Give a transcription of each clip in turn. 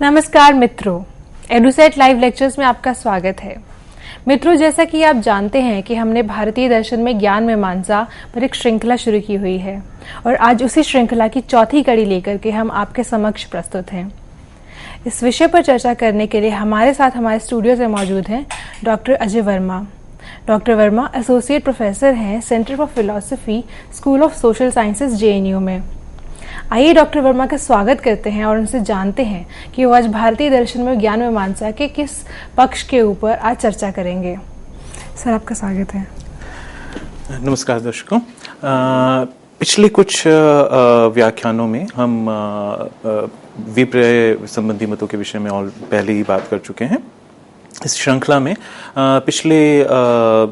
नमस्कार मित्रों, EDUSAT live lectures में आपका स्वागत है। मित्रों, जैसा कि आप जानते हैं कि हमने भारतीय दर्शन में ज्ञान मीमांसा पर एक श्रृंखला शुरू की हुई है और आज उसी श्रृंखला की चौथी कड़ी लेकर के हम आपके समक्ष प्रस्तुत हैं। इस विषय पर चर्चा करने के लिए हमारे साथ हमारे स्टूडियो से मौजूद हैं doctor Ajay Verma. Doctor Verma associate professor हैं centre for philosophy, school of social sciences, JNU में। आइए डॉक्टर वर्मा का स्वागत करते हैं और उनसे जानते हैं कि वो आज भारतीय दर्शन में ज्ञान मीमांसा के किस पक्ष के ऊपर आज चर्चा करेंगे। सर, आपका स्वागत है। नमस्कार दर्शकों। पिछले कुछ व्याख्यानों में हम विपर्यय संबंधी मतों के विषय में और पहले ही बात कर चुके हैं। इस श्रृंखला में पिछले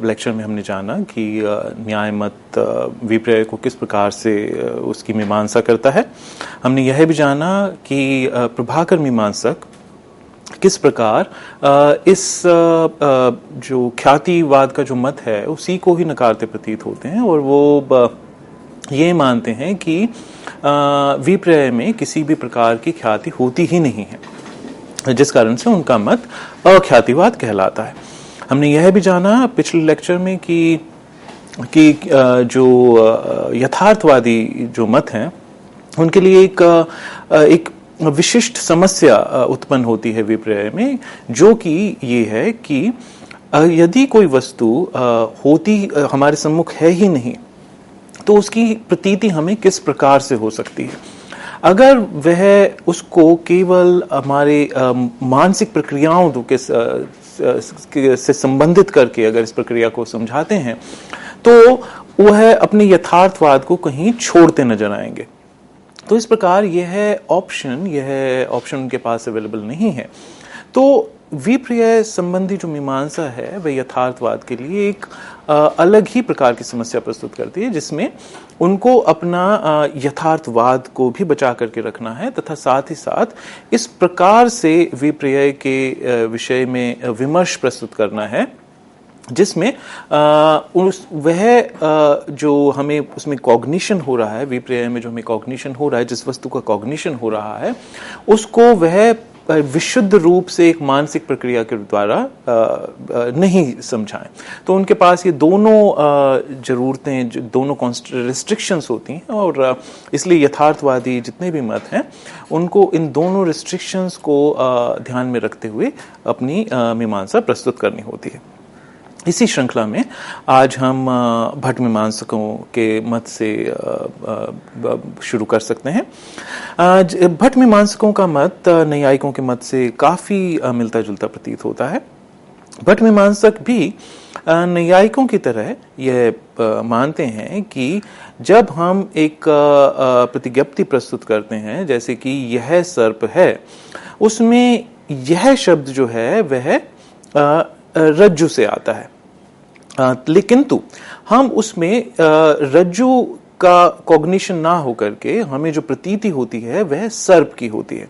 लेक्चर में हमने जाना कि न्याय मत विपर्यय को किस प्रकार से उसकी मीमांसा करता है। हमने यह भी जाना कि प्रभाकर मीमांसक किस प्रकार इस जो ख्यातिवाद का जो मत है उसी को ही नकारते प्रतीत होते हैं और वो ये मानते हैं कि विपर्यय में किसी भी प्रकार की ख्याति होती ही नहीं है, जिस कारण से उनका मत अख्यातिवाद कहलाता है। हमने यह भी जाना पिछले लेक्चर में कि जो यथार्थवादी जो मत हैं उनके लिए एक विशिष्ट समस्या उत्पन्न होती है विपर्यय में, जो कि ये है कि यदि कोई वस्तु होती हमारे सम्मुख है ही नहीं तो उसकी प्रतीति हमें किस प्रकार से हो सकती है। अगर वह उसको केवल हमारे मानसिक प्रक्रियाओं से संबंधित करके अगर इस प्रक्रिया को समझाते हैं तो वह अपने यथार्थवाद को कहीं छोड़ते नजर आएंगे। तो इस प्रकार यह ऑप्शन उनके पास अवेलेबल नहीं है। तो विपर्यय संबंधी जो मीमांसा है वह यथार्थवाद के लिए एक अलग ही प्रकार की समस्या प्रस्तुत करती है, जिसमें उनको अपना यथार्थवाद को भी बचा करके रखना है तथा साथ ही साथ इस प्रकार से विपर्यय के विषय में विमर्श प्रस्तुत करना है जिसमें वह जो हमें उसमें कॉग्निशन हो रहा है, विपर्यय में जो हमें कॉग्निशन हो रहा है, जिस वस्तु का कॉग्निशन हो रहा है उसको वह विशुद्ध रूप से एक मानसिक प्रक्रिया के द्वारा नहीं समझाएं। तो उनके पास ये दोनों जरूरतें, दोनों रिस्ट्रिक्शंस होती हैं और इसलिए यथार्थवादी जितने भी मत हैं उनको इन दोनों रिस्ट्रिक्शंस को ध्यान में रखते हुए अपनी मीमांसा प्रस्तुत करनी होती है। इसी श्रृंखला में आज हम भट्ट मीमांसकों के मत से शुरू कर सकते हैं। भट्ट मीमांसकों का मत नैयायिकों के मत से काफी मिलता जुलता प्रतीत होता है। भट्ट मीमांसक भी नैयायिकों की तरह यह मानते हैं कि जब हम एक प्रतिज्ञप्ति प्रस्तुत करते हैं, जैसे कि यह सर्प है, उसमें यह शब्द जो है वह रज्जु से आता है, लेकिन हम उसमें रज्जु का कॉग्निशन ना होकर के हमें जो प्रतीति होती है वह सर्प की होती है।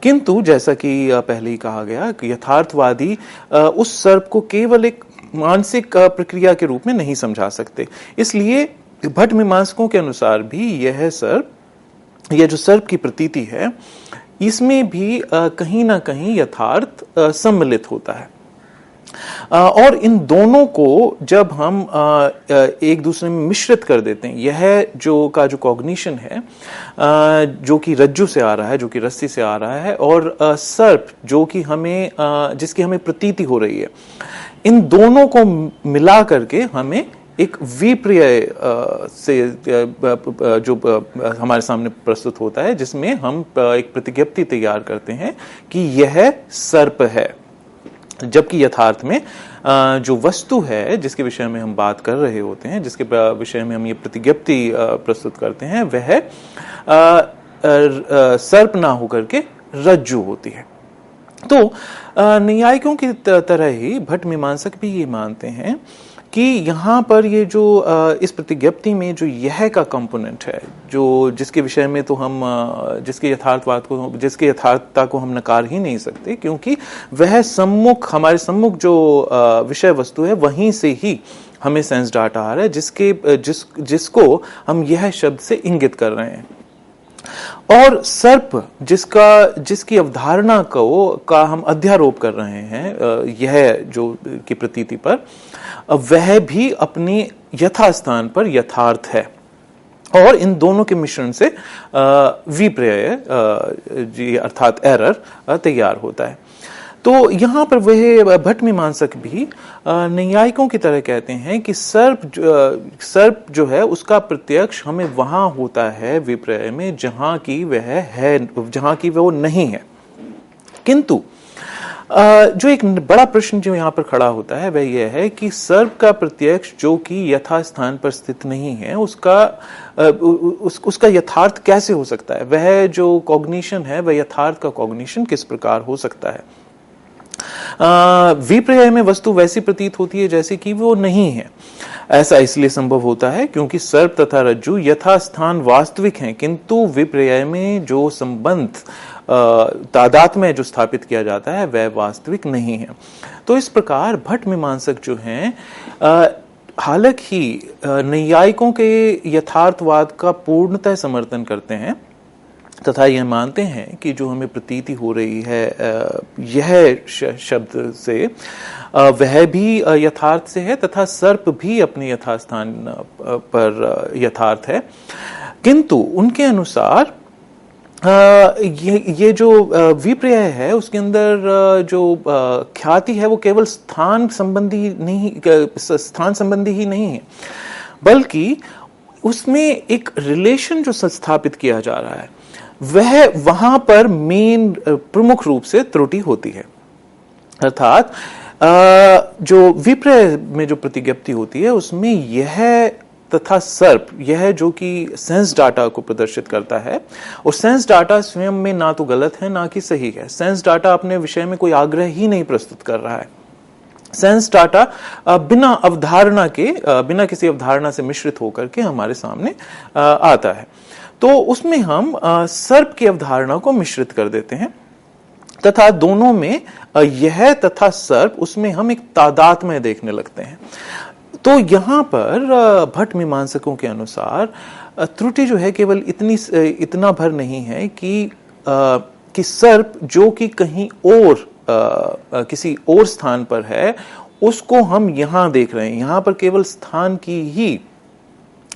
किंतु जैसा कि पहले ही कहा गया कि यथार्थवादी उस सर्प को केवल एक मानसिक प्रक्रिया के रूप में नहीं समझा सकते। इसलिए भट्ट मीमांसकों के अनुसार भी यह जो सर्प की प्रतीति है इसमें भी कहीं ना कहीं यथार्थ सम्मिलित होता है। और इन दोनों को जब हम एक दूसरे में मिश्रित कर देते हैं, यह जो कॉग्निशन है जो कि रज्जु से आ रहा है, जो कि रस्सी से आ रहा है, और सर्प जो कि जिसकी हमें प्रतीति हो रही है, इन दोनों को मिला करके हमें एक विपर्यय से जो हमारे सामने प्रस्तुत होता है, जिसमें हम एक प्रतिज्ञप्ति तैयार करते हैं कि यह सर्प है, जबकि यथार्थ में जो वस्तु है जिसके विषय में हम बात कर रहे होते हैं, जिसके विषय में हम ये प्रतिज्ञप्ति प्रस्तुत करते हैं, वह सर्प ना होकर के रज्जु होती है। तो नैयायिकों की तरह ही भट्ट मीमांसक भी ये मानते हैं कि यहाँ पर ये जो इस प्रतिज्ञप्ति में जो यह का कंपोनेंट है, जो जिसके विषय में तो हम जिसके यथार्थता को हम नकार ही नहीं सकते, क्योंकि वह हमारे सम्मुख जो विषय वस्तु है वहीं से ही हमें सेंस डाटा आ रहा है, जिसको हम यह शब्द से इंगित कर रहे हैं। और सर्प जिसकी अवधारणा का हम अध्यारोप कर रहे हैं यह जो की प्रतीति पर, वह भी अपने यथास्थान पर यथार्थ है और इन दोनों के मिश्रण से विपर्यय अर्थात एरर तैयार होता है। तो यहां पर वह भट्ट मीमांसक भी नैयायिकों की तरह कहते हैं कि सर्प जो है उसका प्रत्यक्ष हमें वहां होता है विपर्यय में जहां की वो नहीं है। किंतु जो एक बड़ा प्रश्न जो यहाँ पर खड़ा होता है वह यह है कि सर्प का प्रत्यक्ष जो कि यथास्थान पर स्थित नहीं है उसका यथार्थ कैसे हो सकता है? वह जो कॉग्निशन है वह यथार्थ का कॉग्निशन किस प्रकार हो सकता है? विपर्यय में वस्तु वैसी प्रतीत होती है जैसे कि वो नहीं है। ऐसा इसलिए संभव होता है क्योंकि सर्प तथा रज्जु यथास्थान वास्तविक हैं, किंतु विपर्यय में जो संबंध तादात्म्य में जो स्थापित किया जाता है वह वास्तविक नहीं है। तो इस प्रकार भट्ट मीमांसक जो हैं हालांकि नैयायिकों के यथार्थवाद का पूर्णतः समर्थन करते हैं तथा यह मानते हैं कि जो हमें प्रतीति हो रही है यह शब्द से वह भी यथार्थ से है तथा सर्प भी अपने यथास्थान पर यथार्थ है, किंतु उनके अनुसार ये जो विपर्यय है उसके अंदर जो ख्याति है वो केवल स्थान संबंधी ही नहीं है, बल्कि उसमें एक रिलेशन जो स्थापित किया जा रहा है वह वहां पर मेन प्रमुख रूप से त्रुटि होती है। अर्थात जो विपर्यय में जो प्रतिज्ञप्ति होती है उसमें यह तथा सर्प यह जो कि सेंस डाटा को प्रदर्शित करता है, और सेंस डाटा स्वयं में ना तो गलत है ना कि सही है। सेंस डाटा अपने विषय में कोई आग्रह ही नहीं प्रस्तुत कर रहा है। सेंस डाटा बिना किसी अवधारणा से मिश्रित होकर के हमारे सामने आता है, तो उसमें हम सर्प की अवधारणा को मिश्रित कर देते हैं तथा दोनों में यह तथा सर्प उसमें हम एक तादात्म्य देखने लगते हैं। तो यहां पर भट्ट मीमांसकों के अनुसार त्रुटि जो है केवल इतना भर नहीं है कि सर्प जो कि कहीं और किसी और स्थान पर है उसको हम यहां देख रहे हैं। यहां पर केवल स्थान की ही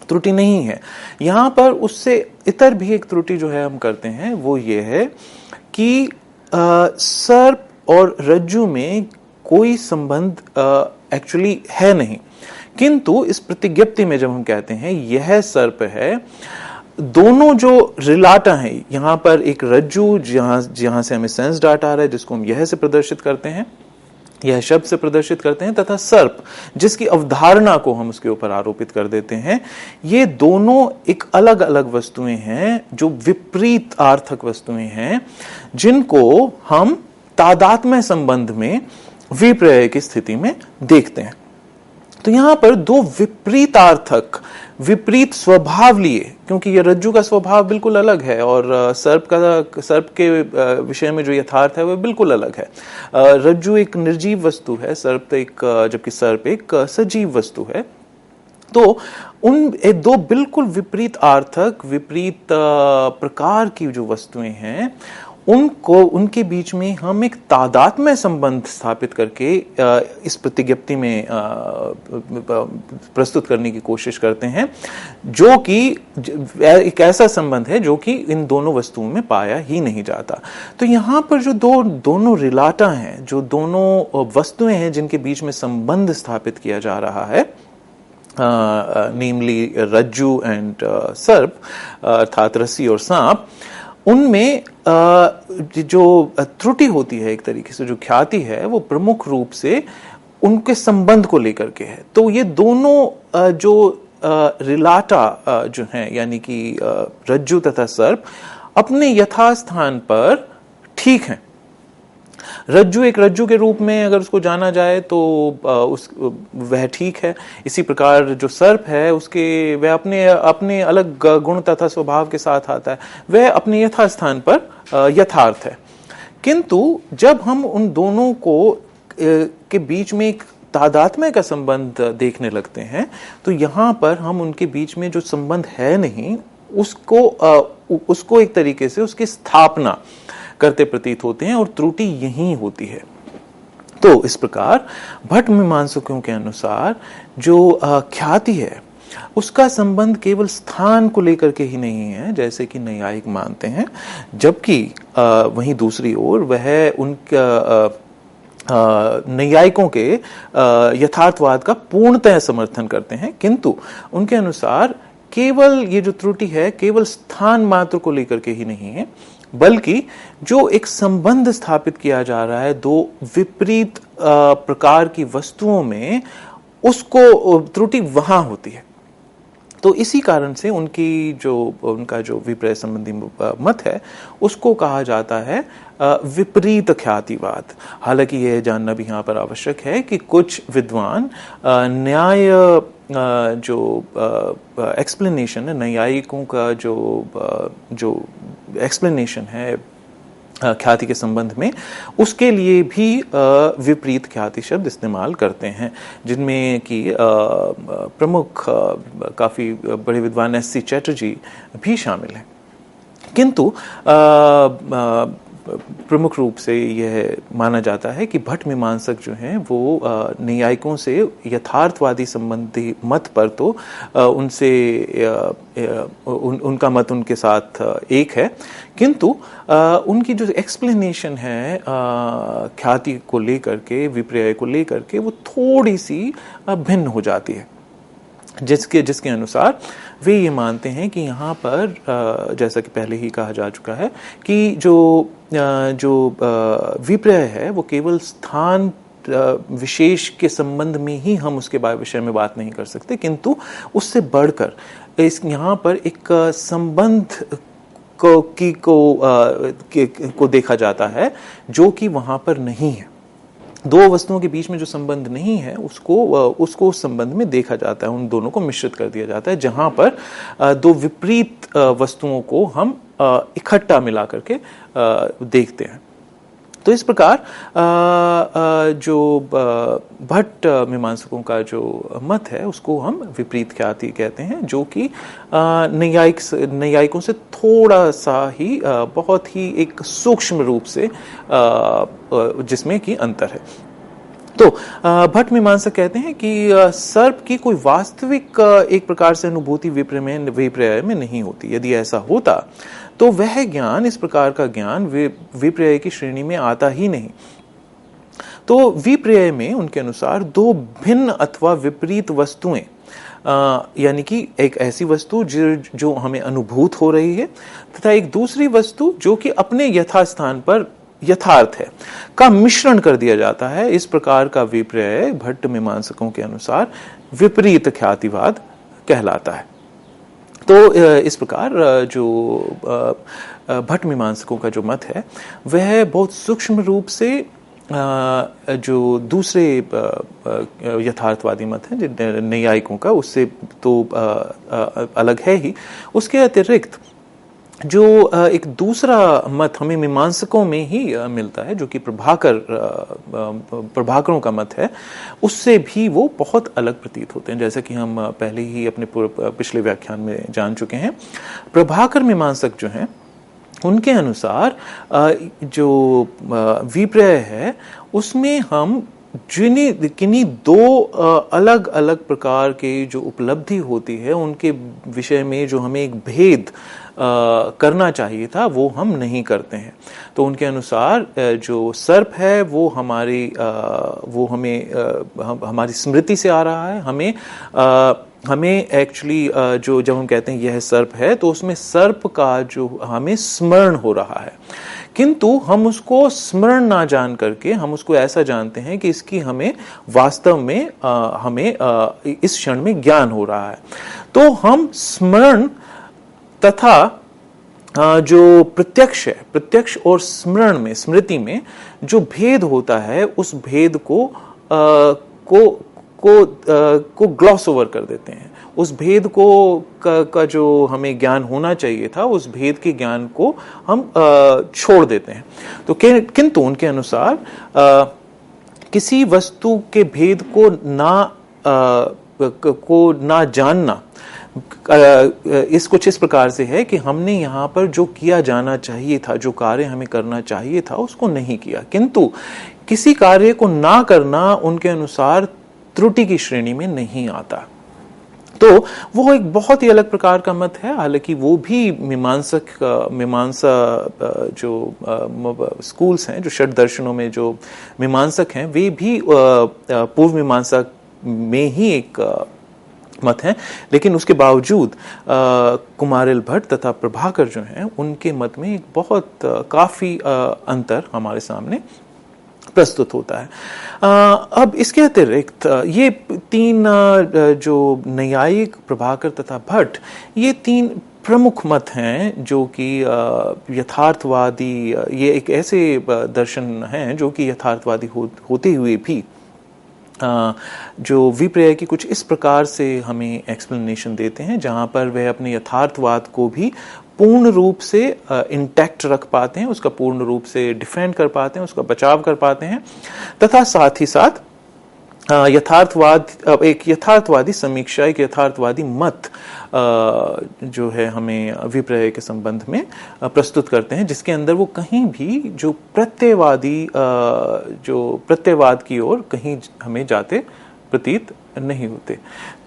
त्रुटि नहीं है, यहां पर उससे इतर भी एक त्रुटि जो है हम करते हैं वो ये है कि सर्प और रज्जु में कोई संबंध एक्चुअली है नहीं, किंतु इस प्रतिज्ञप्ति में जब हम कहते हैं यह सर्प है, दोनों जो रिलाटा है यहां पर एक रज्जु जहां से हमें सेंस डाटा आ रहा है जिसको हम यह से प्रदर्शित करते हैं, यह शब्द से प्रदर्शित करते हैं, तथा सर्प जिसकी अवधारणा को हम उसके ऊपर आरोपित कर देते हैं, ये दोनों एक अलग अलग वस्तुएं हैं जो विपरीत आर्थक वस्तुएं हैं जिनको हम तादात्म्य संबंध में विपर्यय की स्थिति में देखते हैं। तो यहां पर दो विपरीतार्थक विपरीत स्वभाव लिए, क्योंकि ये रज्जु का स्वभाव बिल्कुल अलग है और सर्प के विषय में जो यथार्थ है वह बिल्कुल अलग है। रज्जु एक निर्जीव वस्तु है, जबकि सर्प एक सजीव वस्तु है। तो उन दो बिल्कुल विपरीत आर्थक विपरीत प्रकार की जो वस्तुएं हैं उनके बीच में हम एक तादात्म्य संबंध स्थापित करके इस प्रतिज्ञप्ति में प्रस्तुत करने की कोशिश करते हैं, जो कि एक ऐसा संबंध है जो कि इन दोनों वस्तुओं में पाया ही नहीं जाता। तो यहाँ पर जो दोनों रिलाटा हैं, जो दोनों वस्तुएं हैं जिनके बीच में संबंध स्थापित किया जा रहा है, नेमली रज्जु एंड सर्प अर्थात रस्सी और सांप, उनमें जो त्रुटि होती है एक तरीके से जो ख्याति है वो प्रमुख रूप से उनके संबंध को लेकर के है। तो ये दोनों जो रिलाटा जो हैं यानी कि रज्जु तथा सर्प अपने यथास्थान पर ठीक हैं। रज्जु एक रज्जु के रूप में अगर उसको जाना जाए तो वह ठीक है। इसी प्रकार जो सर्प है वह अपने अलग गुण तथा स्वभाव के साथ आता है, वह अपने यथास्थान पर यथार्थ है। किंतु जब हम उन दोनों के बीच में एक तादात्म्य का संबंध देखने लगते हैं तो यहाँ पर हम उनके बीच में जो संबंध है नहीं उसको एक तरीके से उसकी स्थापना करते प्रतीत होते हैं और त्रुटि यही होती है। तो इस प्रकार भट्ट मीमांसकों के अनुसार जो ख्याति है उसका संबंध केवल स्थान को लेकर के ही नहीं है जैसे कि नैयायिक मानते हैं, जबकि वहीं दूसरी ओर वह उनका नैयायिकों के यथार्थवाद का पूर्णतः समर्थन करते हैं, किंतु उनके अनुसार केवल ये जो त्रुटि है केवल स्थान मात्र को लेकर के ही नहीं है, बल्कि जो एक संबंध स्थापित किया जा रहा है दो विपरीत प्रकार की वस्तुओं में, उसको त्रुटि वहां होती है। तो इसी कारण से उनका जो विपर्य संबंधी मत है उसको कहा जाता है विपरीत ख्यातिवाद। हालांकि यह जानना भी यहाँ पर आवश्यक है कि कुछ विद्वान न्याय जो एक्सप्लेनेशन है, न्यायिकों का जो एक्सप्लेनेशन है ख्याति के संबंध में, उसके लिए भी विपरीत ख्याति शब्द इस्तेमाल करते हैं, जिनमें कि प्रमुख काफी बड़े विद्वान एस.सी. चैटर्जी भी शामिल हैं। किंतु प्रमुख रूप से यह माना जाता है कि भट्ट मीमांसक जो हैं वो न्यायिकों से यथार्थवादी संबंधी मत पर तो उनका मत उनके साथ एक है, किंतु उनकी जो एक्सप्लेनेशन है ख्याति को लेकर के, विपर्य को लेकर के, वो थोड़ी सी भिन्न हो जाती है, जिसके अनुसार वे ये मानते हैं कि यहाँ पर जैसा कि पहले ही कहा जा चुका है कि जो विपर्य है वो केवल स्थान विशेष के संबंध में ही हम उसके विषय में बात नहीं कर सकते, किंतु उससे बढ़कर यहाँ पर एक संबंध को देखा जाता है जो कि वहां पर नहीं है। दो वस्तुओं के बीच में जो संबंध नहीं है उसको उस संबंध में देखा जाता है, उन दोनों को मिश्रित कर दिया जाता है, जहां पर दो विपरीत वस्तुओं को हम इकट्ठा मिला करके देखते हैं। तो इस प्रकार जो भट्ट मीमांसकों का जो मत है उसको हम विपरीत ख्याति कहते हैं, जो कि नैयायिकों से थोड़ा सा ही बहुत ही एक सूक्ष्म रूप से जिसमें कि अंतर है। तो भट्ट मीमांसक कहते हैं कि सर्प की कोई वास्तविक एक प्रकार से अनुभूति विपर्य में नहीं होती। यदि ऐसा होता तो वह ज्ञान, इस प्रकार का ज्ञान विपर्य की श्रेणी में आता ही नहीं। तो विपर्य में उनके अनुसार दो भिन्न अथवा विपरीत वस्तुएं, यानी कि एक ऐसी वस्तु जो हमें अनुभूत हो रही है तथा एक दूसरी वस्तु जो कि अपने यथास्थान पर यथार्थ है, का मिश्रण कर दिया जाता है। इस प्रकार का विपर्य भट्ट मीमांसकों के अनुसार विपरीत ख्यातिवाद कहलाता है। तो इस प्रकार जो भट्ट मीमांसकों का जो मत है वह बहुत सूक्ष्म रूप से जो दूसरे यथार्थवादी मत है नैयायिकों का, उससे तो अलग है ही। उसके अतिरिक्त जो एक दूसरा मत हमें मीमांसकों में ही मिलता है, जो कि प्रभाकरों का मत है, उससे भी वो बहुत अलग प्रतीत होते हैं, जैसा कि हम पहले ही अपने पिछले व्याख्यान में जान चुके हैं। प्रभाकर मीमांसक जो हैं उनके अनुसार जो विपर्य है उसमें हम किन्हीं दो अलग अलग प्रकार के जो उपलब्धि होती है उनके विषय में जो हमें एक भेद करना चाहिए था वो हम नहीं करते हैं। तो उनके अनुसार जो सर्प है वो हमारी स्मृति से आ रहा है, हमें एक्चुअली जो जब हम कहते हैं यह सर्प है तो उसमें सर्प का जो हमें स्मरण हो रहा है, किंतु हम उसको स्मरण ना जान करके हम उसको ऐसा जानते हैं कि इसकी हमें वास्तव में हमें इस क्षण में ज्ञान हो रहा है। तो हम स्मरण तथा जो प्रत्यक्ष है, प्रत्यक्ष और स्मरण में, स्मृति में जो भेद होता है उस भेद को ग्लॉस ओवर कर देते हैं। उस भेद का जो हमें ज्ञान होना चाहिए था उस भेद के ज्ञान को हम छोड़ देते हैं। तो किंतु उनके अनुसार किसी वस्तु के भेद को ना जानना इस कुछ इस प्रकार से है कि हमने यहाँ पर जो किया जाना चाहिए था, जो कार्य हमें करना चाहिए था, उसको नहीं किया। किंतु किसी कार्य को ना करना उनके अनुसार त्रुटि की श्रेणी में नहीं आता। तो वो एक बहुत ही अलग प्रकार का मत है। हालांकि वो भी मीमांसा जो स्कूल्स हैं, जो षट दर्शनों में जो मीमांसक हैं, वे भी पूर्व मीमांसा में ही एक मत है। लेकिन उसके बावजूद कुमारिल भट्ट तथा प्रभाकर जो हैं, उनके मत में एक बहुत काफी अंतर हमारे सामने प्रस्तुत होता है। अब इसके अतिरिक्त ये तीन जो न्यायिक, प्रभाकर तथा भट्ट, ये तीन प्रमुख मत हैं जो कि यथार्थवादी, ये एक ऐसे दर्शन हैं जो कि यथार्थवादी होते हुए भी जो विपर्यय की कुछ इस प्रकार से हमें एक्सप्लेनेशन देते हैं जहां पर वह अपने यथार्थवाद को भी पूर्ण रूप से इंटैक्ट रख पाते हैं, उसका पूर्ण रूप से डिफेंड कर पाते हैं, उसका बचाव कर पाते हैं, तथा साथ ही साथ एक यथार्थवादी समीक्षा, एक यथार्थवादी मत जो है हमें विपर्यय के संबंध में प्रस्तुत करते हैं, जिसके अंदर वो कहीं भी जो प्रत्ययवाद की ओर कहीं हमें जाते प्रतीत नहीं होते।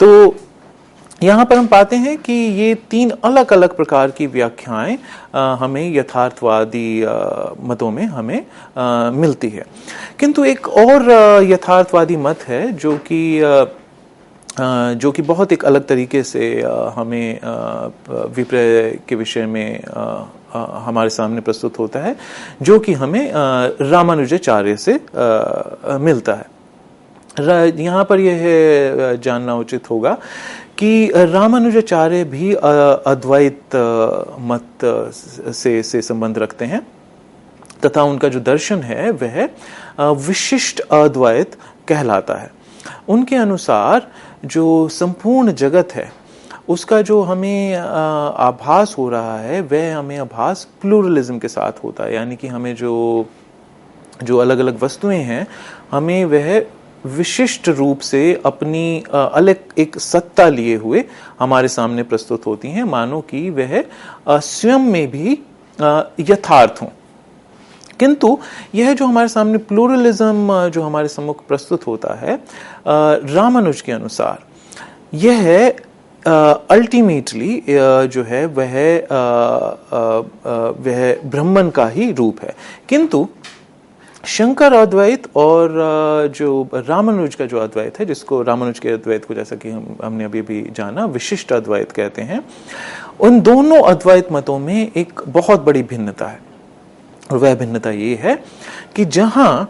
तो यहाँ पर हम पाते हैं कि ये तीन अलग अलग प्रकार की व्याख्याएं हमें यथार्थवादी मतों में हमें मिलती है। किंतु एक और यथार्थवादी मत है जो कि बहुत एक अलग तरीके से हमें विपर्यय के विषय में हमारे सामने प्रस्तुत होता है, जो कि हमें रामानुजाचार्य से मिलता है। यहाँ पर यह जानना उचित होगा कि रामानुजाचार्य भी अद्वैत मत से संबंध रखते हैं, तथा उनका जो दर्शन है वह विशिष्ट अद्वैत कहलाता है। उनके अनुसार जो संपूर्ण जगत है, उसका जो हमें आभास हो रहा है, वह हमें आभास प्लूरलिज्म के साथ होता है। यानी कि हमें जो अलग अलग वस्तुएं हैं, हमें वह विशिष्ट रूप से अपनी अलग एक सत्ता लिए हुए हमारे सामने प्रस्तुत होती हैं, मानो कि वह स्वयं में भी यथार्थ हों। किंतु यह जो हमारे सामने प्लूरलिज्म जो हमारे सम्मुख प्रस्तुत होता है, रामानुज के अनुसार यह अल्टीमेटली जो है वह ब्रह्मन का ही रूप है। किंतु शंकर अद्वैत और जो रामानुज का जो अद्वैत है, जिसको रामानुज के अद्वैत को जैसा कि हमने अभी भी जाना विशिष्ट अद्वैत कहते हैं, उन दोनों अद्वैत मतों में एक बहुत बड़ी भिन्नता है। और वह भिन्नता ये है कि जहां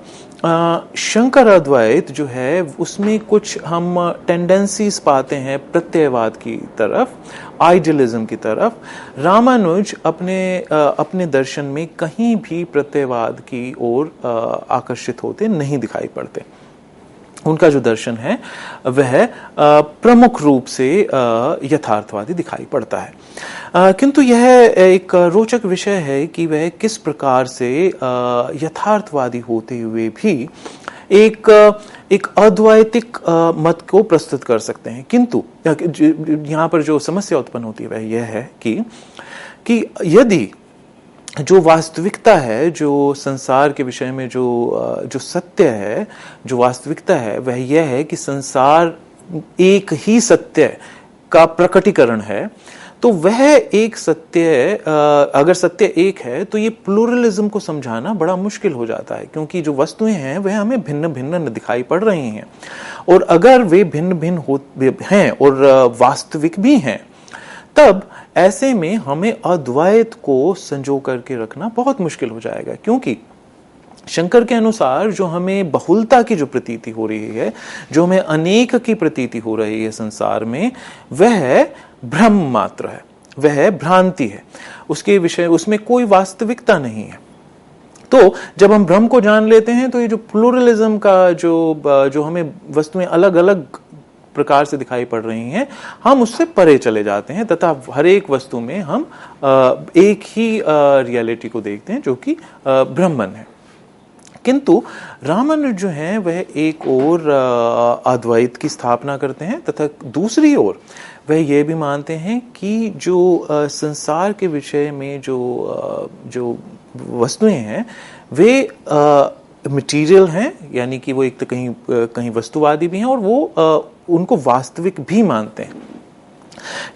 शंकर अद्वैत जो है उसमें कुछ हम टेंडेंसीज पाते हैं प्रत्ययवाद की तरफ, आइडियलिज्म की तरफ, रामानुज अपने दर्शन में कहीं भी प्रत्ययवाद की ओर आकर्षित होते नहीं दिखाई पड़ते। उनका जो दर्शन है वह प्रमुख रूप से यथार्थवादी दिखाई पड़ता है। किंतु यह एक रोचक विषय है कि वह किस प्रकार से यथार्थवादी होते हुए भी एक अद्वैतिक मत को प्रस्तुत कर सकते हैं। किंतु यहाँ पर जो समस्या उत्पन्न होती है वह यह है कि यदि जो वास्तविकता है, जो संसार के विषय में जो सत्य है, जो वास्तविकता है, वह यह है कि संसार एक ही सत्य का प्रकटीकरण है, तो वह एक सत्य, अगर सत्य एक है तो ये प्लूरलिज्म को समझाना बड़ा मुश्किल हो जाता है, क्योंकि जो वस्तुएं हैं वह हमें भिन्न भिन्न दिखाई पड़ रही हैं, और अगर वे भिन्न भिन्न हैं और वास्तविक भी हैं, तब ऐसे में हमें अद्वैत को संजो करके रखना बहुत मुश्किल हो जाएगा। क्योंकि शंकर के अनुसार जो हमें बहुलता की जो प्रतीति हो रही है, जो हमें अनेक की प्रतीति हो रही है संसार में, वह भ्रम मात्र है, वह भ्रांति है, उसके विषय उसमें कोई वास्तविकता नहीं है। तो जब हम भ्रम को जान लेते हैं तो ये जो प्लूरलिज्म का जो हमें वस्तुएं अलग अलग प्रकार से दिखाई पड़ रही हैं, हम उससे परे चले जाते हैं, तथा हर एक वस्तु में हम एक ही रियलिटी को देखते हैं जो कि ब्रह्मन है। किंतु रामानुज जो है वह एक और अद्वैत की स्थापना करते हैं, तथा दूसरी ओर वह ये भी मानते हैं कि जो संसार के विषय में जो वस्तुएं हैं वे मटेरियल हैं, यानी कि वो एक तो कहीं वस्तुवादी भी हैं और वो उनको वास्तविक भी मानते हैं।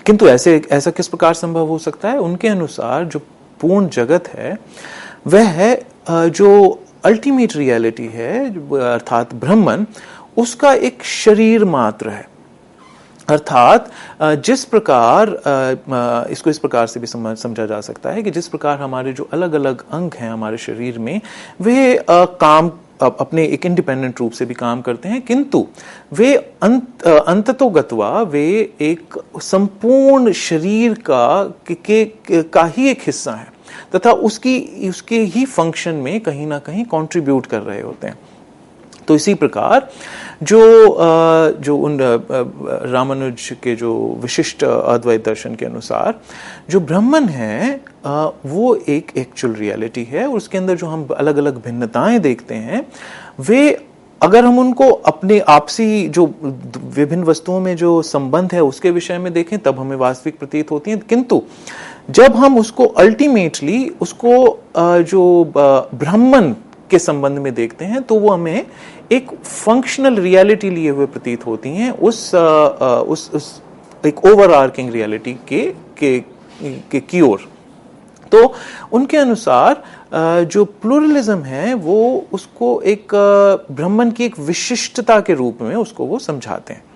किंतु ऐसा किस प्रकार संभव हो सकता है? उनके अनुसार जो पूर्ण जगत है वह है जो अल्टीमेट रियलिटी है, अर्थात ब्रह्मन, उसका एक शरीर मात्र है। अर्थात जिस प्रकार इसको इस प्रकार से भी समझा जा सकता है कि जिस प्रकार हमारे जो अलग अलग अंग हैं हमारे शरीर में, वे काम अपने एक इंडिपेंडेंट रूप से भी काम करते हैं, किंतु वे अंततोगत्वा वे एक संपूर्ण शरीर का ही एक हिस्सा है तथा उसके ही फंक्शन में कहीं ना कहीं कंट्रीब्यूट कर रहे होते हैं। तो इसी प्रकार जो उन रामानुज के जो विशिष्ट अद्वैत दर्शन के अनुसार जो ब्रह्मन है वो एक एक्चुअल रियलिटी है, और उसके अंदर जो हम अलग अलग भिन्नताएं देखते हैं वे अगर हम उनको अपने आपसी जो विभिन्न वस्तुओं में जो संबंध है उसके विषय में देखें तब हमें वास्तविक प्रतीत होती हैं, किंतु जब हम उसको अल्टीमेटली उसको जो ब्रह्मन के संबंध में देखते हैं तो वो हमें एक फंक्शनल रियलिटी लिए हुए प्रतीत होती हैं, उस एक ओवरआर्किंग रियलिटी की ओर। तो उनके अनुसार जो प्लूरलिज्म है वो उसको एक ब्रह्मन की एक विशिष्टता के रूप में उसको वो समझाते हैं।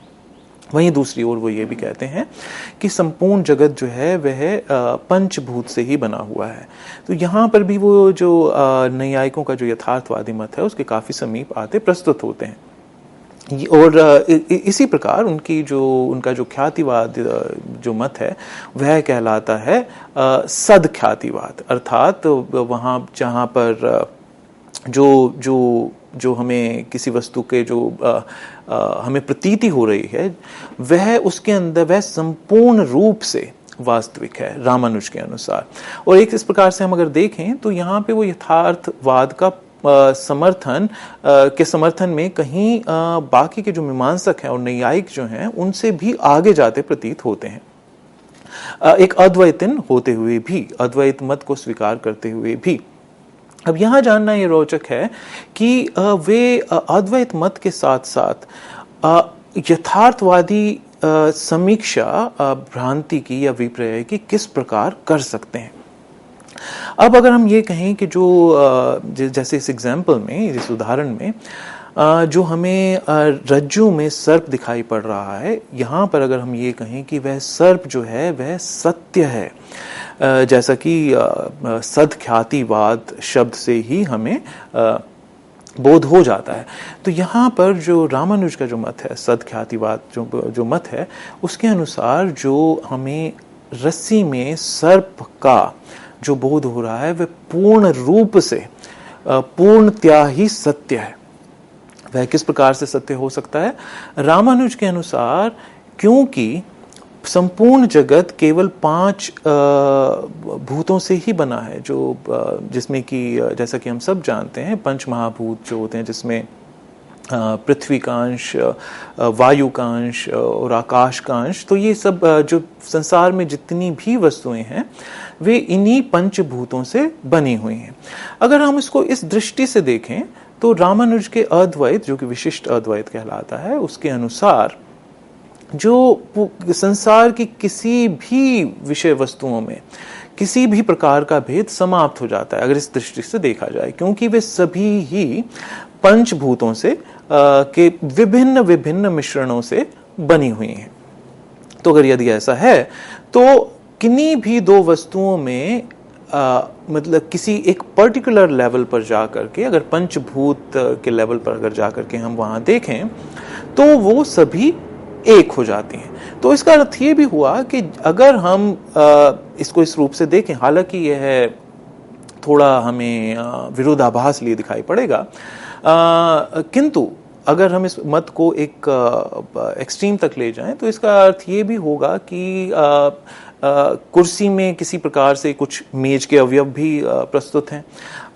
वहीं दूसरी ओर वो ये भी कहते हैं कि संपूर्ण जगत जो है वह पंचभूत से ही बना हुआ है। तो यहाँ पर भी वो जो नैयायिकों का जो यथार्थवादी मत है उसके काफी समीप आते प्रस्तुत होते हैं। और इसी प्रकार उनका जो ख्यातिवाद जो मत है वह कहलाता है सदख्यातिवाद, अर्थात वहाँ जहाँ पर जो हमें किसी वस्तु के जो हमें प्रतीति हो रही है वह उसके अंदर वह संपूर्ण रूप से वास्तविक है रामानुज के अनुसार। और एक इस प्रकार से हम अगर देखें तो यहाँ पे वो यथार्थवाद का समर्थन में कहीं बाकी के जो मीमांसक हैं और नैयायिक जो हैं उनसे भी आगे जाते प्रतीत होते हैं, एक अद्वैतन होते हुए भी, अद्वैत मत को स्वीकार करते हुए भी। अब यहाँ जानना ये रोचक है कि वे अद्वैत मत के साथ साथ यथार्थवादी समीक्षा भ्रांति की या विपर्य की किस प्रकार कर सकते हैं। अब अगर हम ये कहें कि जो जैसे इस एग्जाम्पल में, इस उदाहरण में जो हमें रज्जू में सर्प दिखाई पड़ रहा है, यहाँ पर अगर हम ये कहें कि वह सर्प जो है वह सत्य है, जैसा कि सदख्यातिवाद शब्द से ही हमें बोध हो जाता है, तो यहाँ पर जो रामानुज का जो मत है, सदख्यातिवाद जो मत है, उसके अनुसार जो हमें रस्सी में सर्प का जो बोध हो रहा है वह पूर्ण रूप से पूर्णतया ही सत्य है। वह किस प्रकार से सत्य हो सकता है? रामानुज के अनुसार क्योंकि संपूर्ण जगत केवल 5 भूतों से ही बना है, जो जिसमें कि जैसा कि हम सब जानते हैं पंच महाभूत जो होते हैं, जिसमें पृथ्वी का अंश, वायु का अंश और आकाश का अंश, तो ये सब जो संसार में जितनी भी वस्तुएं हैं वे इन्हीं पंचभूतों से बनी हुई हैं। अगर हम इसको इस दृष्टि से देखें तो रामानुज के अद्वैत, जो कि विशिष्ट अद्वैत कहलाता है, उसके अनुसार जो संसार की किसी भी विषय वस्तुओं में किसी भी प्रकार का भेद समाप्त हो जाता है अगर इस दृष्टि से देखा जाए, क्योंकि वे सभी ही पंचभूतों से के विभिन्न विभिन्न मिश्रणों से बनी हुई हैं। तो अगर यदि ऐसा है तो किन्हीं भी दो वस्तुओं में मतलब किसी एक पर्टिकुलर लेवल पर जाकर के, अगर पंचभूत के लेवल पर अगर जाकर के हम वहां देखें तो वो सभी एक हो जाती हैं। तो इसका अर्थ ये भी हुआ कि अगर हम इसको इस रूप से देखें, हालांकि यह थोड़ा हमें विरोधाभास लिए दिखाई पड़ेगा, किंतु अगर हम इस मत को एक एक्सट्रीम तक ले जाएं तो इसका अर्थ ये भी होगा कि कुर्सी में किसी प्रकार से कुछ मेज के अवयव भी प्रस्तुत हैं,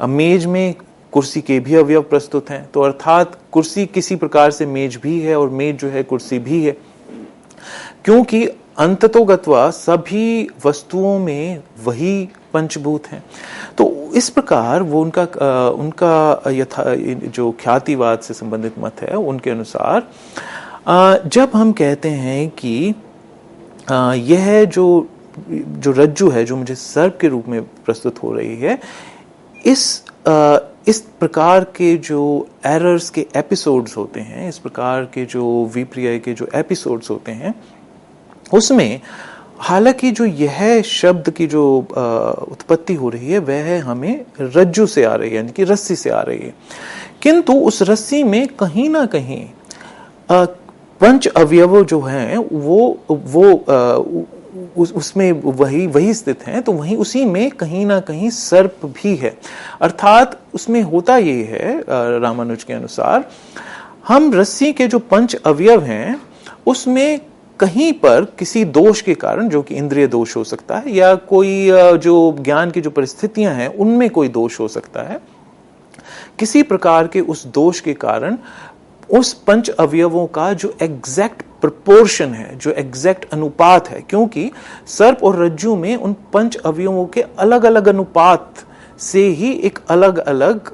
मेज में कुर्सी के भी अवयव प्रस्तुत हैं, तो अर्थात कुर्सी किसी प्रकार से मेज भी है और मेज जो है कुर्सी भी है, क्योंकि अंततोगत्वा सभी वस्तुओं में वही पंचभूत हैं। तो इस प्रकार वो उनका जो ख्यातिवाद से संबंधित मत है उनके अनुसार जब हम कहते हैं कि यह जो रज्जु है जो मुझे सर्प के रूप में प्रस्तुत हो रही है, इस प्रकार के जो एरर्स के एपिसोड्स होते हैं, इस प्रकार के जो विपर्यय के जो एपिसोड्स होते हैं, उसमें हालांकि जो यह शब्द की जो उत्पत्ति हो रही है वह हमें रज्जु से आ रही है, यानी कि रस्सी से आ रही है, किंतु उस रस्सी में कहीं ना कहीं पंच अवयव जो हैं वो उसमें वही स्थित हैं। तो वहीं उसी में कहीं ना कहीं सर्प भी है। अर्थात उसमें होता ये है रामानुज के अनुसार, हम रस्सी के जो पंच अवयव हैं उसमें कहीं पर किसी दोष के कारण, जो कि इंद्रिय दोष हो सकता है या कोई जो ज्ञान की जो परिस्थितियां हैं उनमें कोई दोष हो सकता है, किसी प्रकार के उस दोष के कारण उस पंच अवयवों का जो एग्जैक्ट प्रोपोर्शन है, जो एग्जैक्ट अनुपात है, क्योंकि सर्प और रज्जु में उन पंच अवयवों के अलग अलग अनुपात से ही एक अलग अलग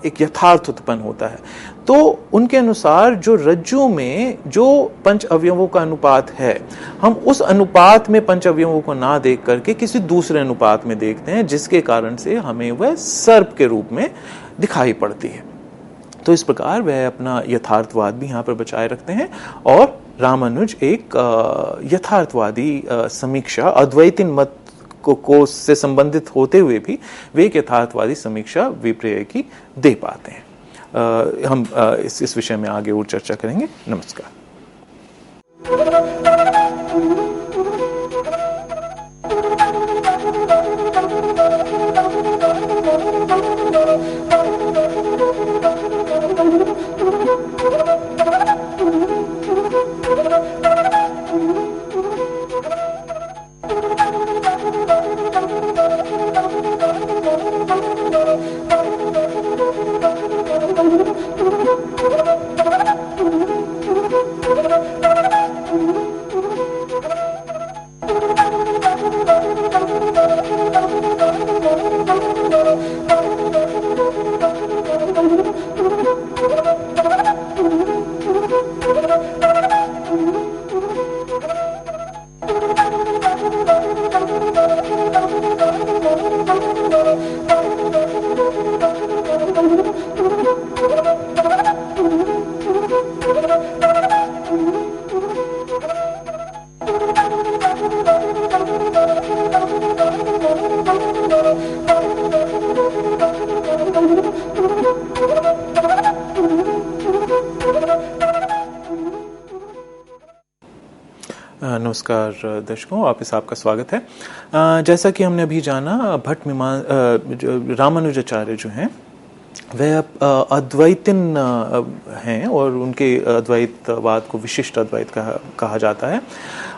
एक यथार्थ उत्पन्न होता है। तो उनके अनुसार जो रज्जु में जो पंच अवयवों का अनुपात है, हम उस अनुपात में पंच अवयवों को ना देख करके किसी दूसरे अनुपात में देखते हैं, जिसके कारण से हमें वह सर्प के रूप में दिखाई पड़ती है। तो इस प्रकार वह अपना यथार्थवाद भी यहाँ पर बचाए रखते हैं और रामानुज एक यथार्थवादी समीक्षा, अद्वैतीन मत को से संबंधित होते हुए भी वे एक यथार्थवादी समीक्षा विपर्यय की दे पाते हैं। हम इस विषय में आगे और चर्चा करेंगे। नमस्कार। नमस्कार दर्शकों, वापस आपका स्वागत है। जैसा कि हमने अभी जाना, रामानुजाचार्य जो हैं वह अद्वैतीन हैं और उनके अद्वैतवाद को विशिष्ट अद्वैत कहा जाता है।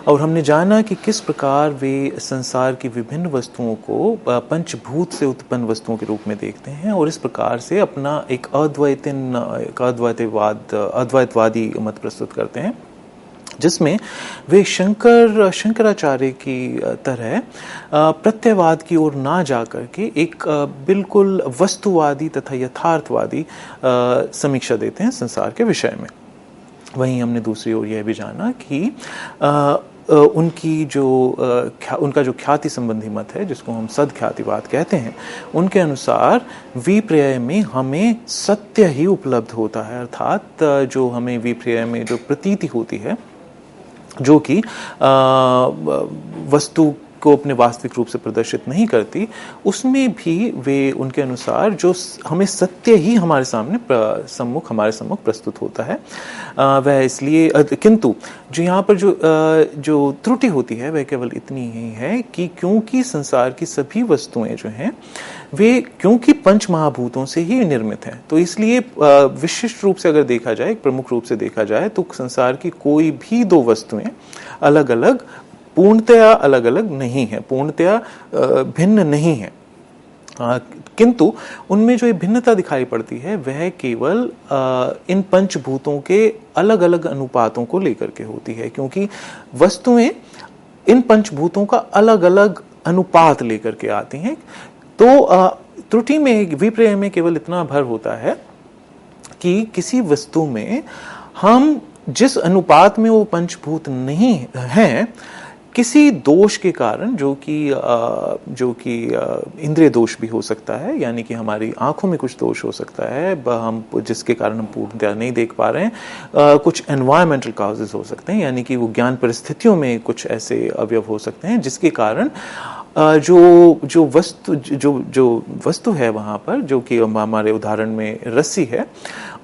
और हमने जाना कि किस प्रकार वे संसार की विभिन्न वस्तुओं को पंचभूत से उत्पन्न वस्तुओं के रूप में देखते हैं और इस प्रकार से अपना एक अद्वैतवादी मत प्रस्तुत करते हैं, जिसमें वे शंकराचार्य की तरह प्रत्ययवाद की ओर ना जाकर के एक बिल्कुल वस्तुवादी तथा यथार्थवादी समीक्षा देते हैं संसार के विषय में। वहीं हमने दूसरी ओर यह भी जाना कि उनका जो ख्याति संबंधी मत है, जिसको हम सदख्यातिवाद कहते हैं, उनके अनुसार विपर्यय में हमें सत्य ही उपलब्ध होता है। अर्थात जो हमें विपर्यय में जो प्रतीति होती है, जो कि वस्तु को अपने वास्तविक रूप से प्रदर्शित नहीं करती, उसमें भी वे उनके अनुसार जो हमें सत्य ही हमारे सम्मुख प्रस्तुत होता है वह इसलिए, किंतु जो यहाँ पर जो त्रुटि होती है वह केवल इतनी ही है कि क्योंकि संसार की सभी वस्तुएं जो हैं वे क्योंकि पंच महाभूतों से ही निर्मित हैं, तो इसलिए विशिष्ट रूप से अगर देखा जाए, प्रमुख रूप से देखा जाए, तो संसार की कोई भी दो वस्तुएं अलग अलग, पूर्णतया अलग अलग नहीं है, पूर्णतया भिन्न नहीं है, किंतु उनमें जो ये भिन्नता दिखाई पड़ती है वह केवल इन पंचभूतों के अलग अलग अनुपातों को लेकर के होती है। क्योंकि वस्तुएं इन पंचभूतों का अलग अलग अनुपात लेकर के आती हैं। तो त्रुटि में, विपर्यय में केवल इतना भर होता है कि किसी वस्तु में हम जिस अनुपात में वो पंचभूत नहीं हैं, किसी दोष के कारण, जो कि इंद्रिय दोष भी हो सकता है, यानी कि हमारी आंखों में कुछ दोष हो सकता है, हम जिसके कारण हम पूर्णतया नहीं देख पा रहे हैं, कुछ एनवायरमेंटल काउजेस हो सकते हैं, यानी कि वो ज्ञान परिस्थितियों में कुछ ऐसे अवयव हो सकते हैं जिसके कारण जो वस्तु है वहां पर, जो कि हमारे उदाहरण में रस्सी है,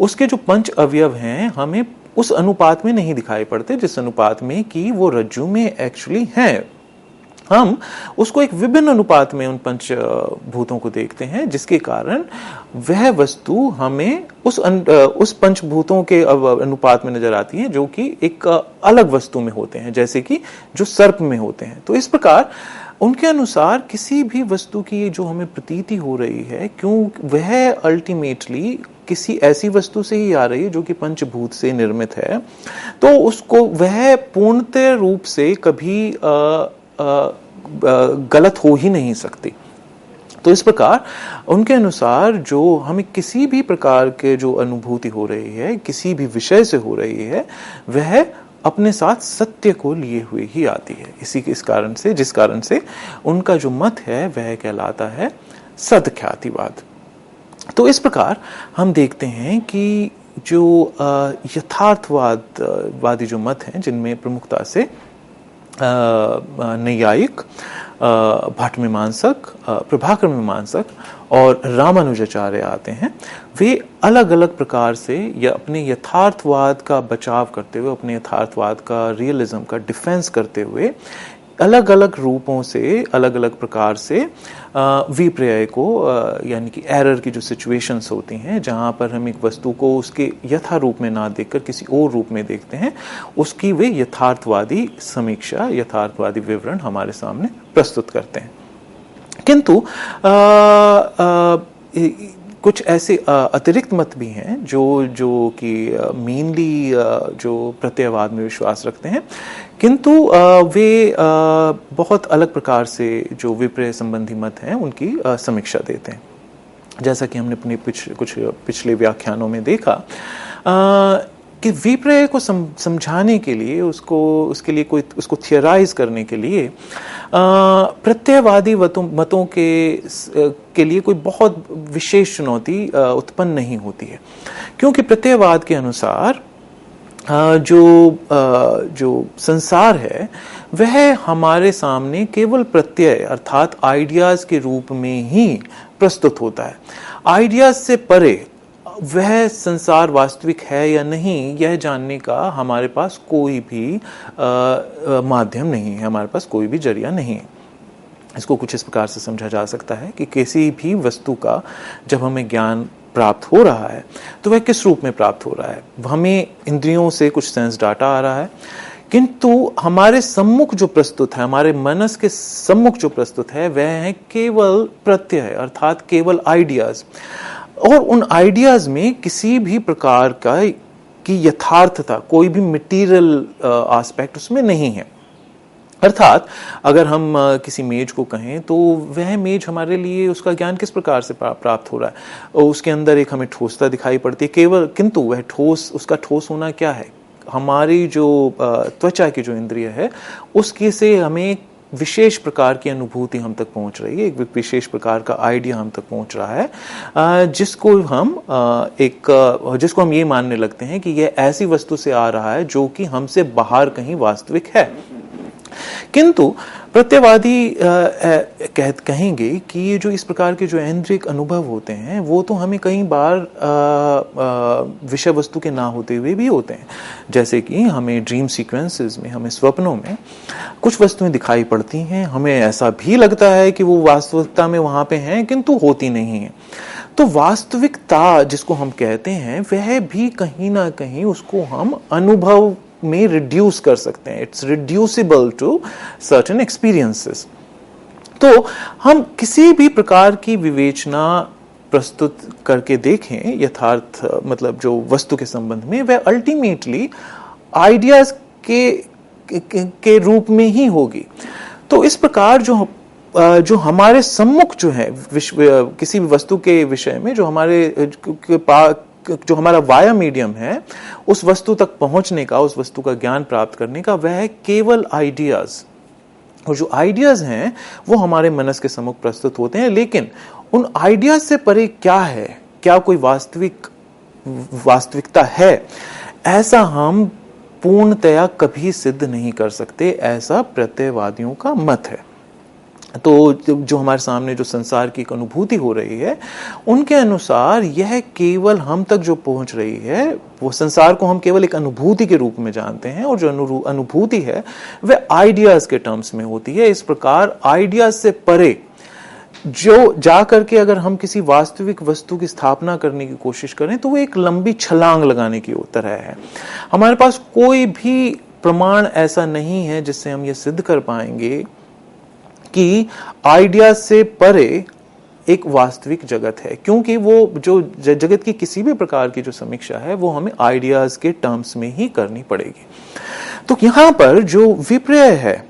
उसके जो पंच अवयव हैं हमें उस अनुपात में नहीं दिखाई पड़ते जिस अनुपात में कि वो रज्जु में एक्चुअली हैं। हम उसको एक विभिन्न अनुपात में उन पंच भूतों को देखते हैं, जिसके कारण वह वस्तु हमें उस पंचभूतों के अनुपात में नजर आती है, जो कि एक अलग वस्तु में होते हैं, जैसे कि जो सर्प में होते हैं। तो इस प्रकार उनके अनुसार किसी भी वस्तु की जो हमें प्रतीति हो रही है, क्यों वह अल्टीमेटली किसी ऐसी वस्तु से ही आ रही है जो कि पंचभूत से निर्मित है, तो उसको वह पूर्णतः रूप से कभी गलत हो ही नहीं सकती। तो इस प्रकार उनके अनुसार जो हमें किसी भी प्रकार के जो अनुभूति हो रही है, किसी भी विषय से हो रही है, वह अपने साथ सत्य को लिए हुए ही आती है। जिस कारण से उनका जो मत है वह कहलाता है सदख्यातिवाद। तो इस प्रकार हम देखते हैं कि जो यथार्थवादी जो मत हैं, जिनमें प्रमुखता से नैयायिक, भट्ट मीमांसक, प्रभाकर मीमांसक और रामानुजाचार्य आते हैं, वे अलग अलग प्रकार से या अपने यथार्थवाद का बचाव करते हुए, अपने यथार्थवाद का, रियलिज्म का डिफेंस करते हुए अलग अलग रूपों से, अलग अलग प्रकार से विपर्यय को, यानी कि एरर की जो सिचुएशंस होती हैं, जहां पर हम एक वस्तु को उसके यथा रूप में ना देखकर किसी और रूप में देखते हैं, उसकी वे यथार्थवादी समीक्षा, यथार्थवादी विवरण हमारे सामने प्रस्तुत करते हैं। किंतु कुछ ऐसे अतिरिक्त मत भी हैं जो कि मेनली जो प्रत्ययवाद में विश्वास रखते हैं, किंतु वे बहुत अलग प्रकार से जो विपर्यय संबंधी मत हैं उनकी समीक्षा देते हैं। जैसा कि हमने अपने कुछ पिछले व्याख्यानों में देखा कि विपर्यय को समझाने के लिए, उसको थियराइज करने के लिए प्रत्ययवादी मतों के लिए कोई बहुत विशेष चुनौती उत्पन्न नहीं होती है, क्योंकि प्रत्ययवाद के अनुसार जो संसार है वह हमारे सामने केवल प्रत्यय अर्थात आइडियाज के रूप में ही प्रस्तुत होता है। आइडियाज से परे वह संसार वास्तविक है या नहीं, यह जानने का हमारे पास कोई भी माध्यम नहीं है, हमारे पास कोई भी जरिया नहीं है। इसको कुछ इस प्रकार से समझा जा सकता है कि किसी भी वस्तु का जब हमें ज्ञान प्राप्त हो रहा है तो वह किस रूप में प्राप्त हो रहा है। हमें इंद्रियों से कुछ सेंस डाटा आ रहा है, किंतु हमारे सम्मुख जो प्रस्तुत है, हमारे मनस के सम्मुख जो प्रस्तुत है, वह है केवल प्रत्यय अर्थात केवल आइडियाज, और उन आइडियाज में किसी भी प्रकार की यथार्थता, कोई भी मटेरियल एस्पेक्ट उसमें नहीं है। अर्थात अगर हम किसी मेज को कहें तो वह मेज हमारे लिए, उसका ज्ञान किस प्रकार से प्राप्त हो रहा है, उसके अंदर एक हमें ठोसता दिखाई पड़ती है केवल, किंतु वह उसका ठोस होना क्या है, हमारी जो त्वचा की जो इंद्रिय है उसके से हमें विशेष प्रकार की अनुभूति हम तक पहुंच रही है, एक विशेष प्रकार का आइडिया हम तक पहुंच रहा है, जिसको हम ये मानने लगते हैं कि यह ऐसी वस्तु से आ रहा है जो कि हमसे बाहर कहीं वास्तविक है। किंतु प्रत्ययवादी कहेंगे कि ये जो इस प्रकार के जो ऐन्द्रिक अनुभव होते हैं वो तो हमें कई बार विषय वस्तु के ना होते हुए भी होते हैं। जैसे कि हमें ड्रीम सीक्वेंसेस में, हमें स्वप्नों में कुछ वस्तुएं दिखाई पड़ती हैं, हमें ऐसा भी लगता है कि वो वास्तविकता में वहां पे हैं, किंतु होती नहीं है। तो वास्तविकता जिसको हम कहते हैं वह भी कहीं ना कहीं उसको हम अनुभव में रिड्यूस कर सकते हैं। It's reducible to certain experiences. तो हम किसी भी प्रकार की विवेचना प्रस्तुत करके देखें यथार्थ मतलब जो वस्तु के संबंध में, वह अल्टीमेटली आइडियाज के के रूप में ही होगी। तो इस प्रकार जो हमारे सम्मुख जो है किसी भी वस्तु के विषय में जो हमारा वाया मीडियम है उस वस्तु तक पहुंचने का, उस वस्तु का ज्ञान प्राप्त करने का, वह है केवल आइडियाज। और जो आइडियाज हैं वो हमारे मनस के सम्मुख प्रस्तुत होते हैं, लेकिन उन आइडियाज से परे क्या है, क्या कोई वास्तविकता है, ऐसा हम पूर्णतया कभी सिद्ध नहीं कर सकते, ऐसा प्रत्ययवादियों का मत है। तो जो हमारे सामने जो संसार की एक अनुभूति हो रही है, उनके अनुसार यह केवल हम तक जो पहुंच रही है, वो संसार को हम केवल एक अनुभूति के रूप में जानते हैं, और जो अनुभूति है वह आइडियाज के टर्म्स में होती है। इस प्रकार आइडियाज से परे जो जाकर के अगर हम किसी वास्तविक वस्तु की स्थापना करने की कोशिश करें तो वो एक लंबी छलांग लगाने की तरह है। हमारे पास कोई भी प्रमाण ऐसा नहीं है जिससे हम ये सिद्ध कर पाएंगे कि आइडिया से परे एक वास्तविक जगत है, क्योंकि वो जो जगत की किसी भी प्रकार की जो समीक्षा है वो हमें आइडियाज के टर्म्स में ही करनी पड़ेगी। तो यहां पर जो विपर्य है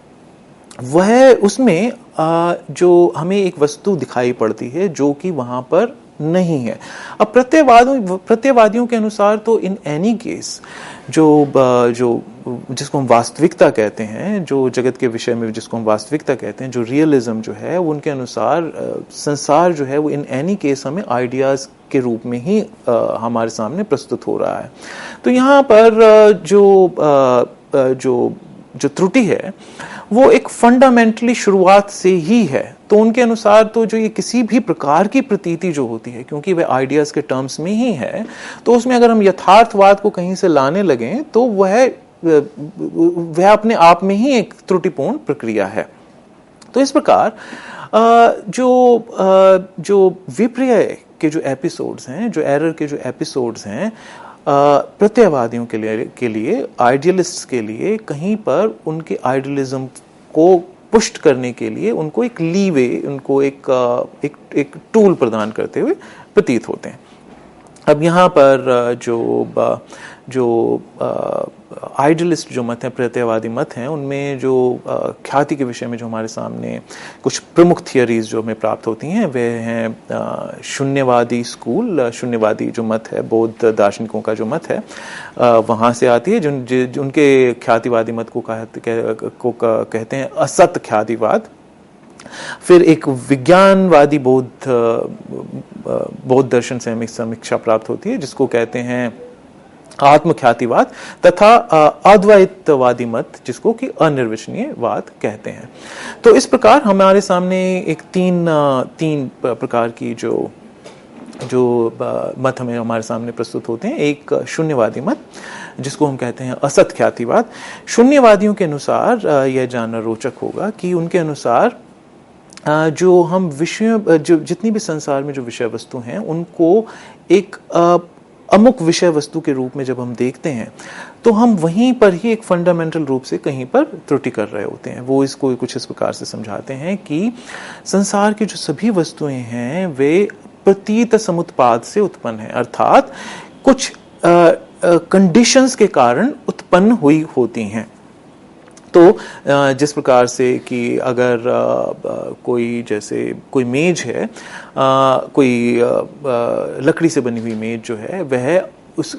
वह उसमें जो हमें एक वस्तु दिखाई पड़ती है जो कि वहां पर नहीं है। अब प्रत्ययवादियों के अनुसार तो इन एनी केस जो जिसको हम वास्तविकता कहते हैं, जो जगत के विषय में जिसको हम वास्तविकता कहते हैं, जो रियलिज्म जो है, उनके अनुसार संसार जो है वो इन एनी केस हमें आइडियाज के रूप में ही हमारे सामने प्रस्तुत हो रहा है। तो यहाँ पर जो त्रुटि है वो एक फंडामेंटली शुरुआत से ही है। तो उनके अनुसार तो जो ये किसी भी प्रकार की प्रतीति जो होती है, क्योंकि वह आइडियाज के टर्म्स में ही है, तो उसमें अगर हम यथार्थवाद को कहीं से लाने लगें तो वह अपने आप में ही एक त्रुटिपूर्ण प्रक्रिया है। तो इस प्रकार जो विपर्य के जो एपिसोड्स हैं, जो एरर के जो एपिसोड्स हैं, प्रत्ययवादियों के लिए आइडियलिस्ट्स के लिए कहीं पर उनके आइडियलिज्म को पुष्ट करने के लिए उनको एक लीवे, उनको एक टूल प्रदान करते हुए प्रतीत होते हैं। अब यहाँ पर जो आइडियलिस्ट जो मत हैं, प्रत्ययवादी मत हैं, उनमें जो ख्याति के विषय में जो हमारे सामने कुछ प्रमुख थियरीज जो हमें प्राप्त होती हैं वे हैं शून्यवादी स्कूल, शून्यवादी जो मत है, बौद्ध दार्शनिकों का जो मत है, वहाँ से आती है। जो उनके ख्यातिवादी मत को कहते हैं असत ख्यातिवाद। फिर एक विज्ञानवादी बौद्ध दर्शन से हमें समीक्षा प्राप्त होती है जिसको कहते हैं आत्मख्यातिवाद, तथा अद्वैतवादी मत जिसको कि अनिर्वचनीयवाद कहते हैं। तो इस प्रकार हमारे सामने एक तीन प्रकार की जो मत हमारे सामने प्रस्तुत होते हैं। एक शून्यवादी मत जिसको हम कहते हैं असत ख्यातिवाद। शून्यवादियों के अनुसार यह जानना रोचक होगा कि उनके अनुसार जो हम जितनी भी संसार में जो विषय वस्तु हैं उनको एक अमुक विषय वस्तु के रूप में जब हम देखते हैं तो हम वहीं पर ही एक फंडामेंटल रूप से कहीं पर त्रुटि कर रहे होते हैं। वो इसको कुछ इस प्रकार से समझाते हैं कि संसार की जो सभी वस्तुएं हैं वे प्रतीत समुत्पाद से उत्पन्न है, अर्थात कुछ कंडीशंस के कारण उत्पन्न हुई होती हैं। तो जिस प्रकार से कि अगर कोई मेज है, कोई लकड़ी से बनी हुई मेज जो है वह उस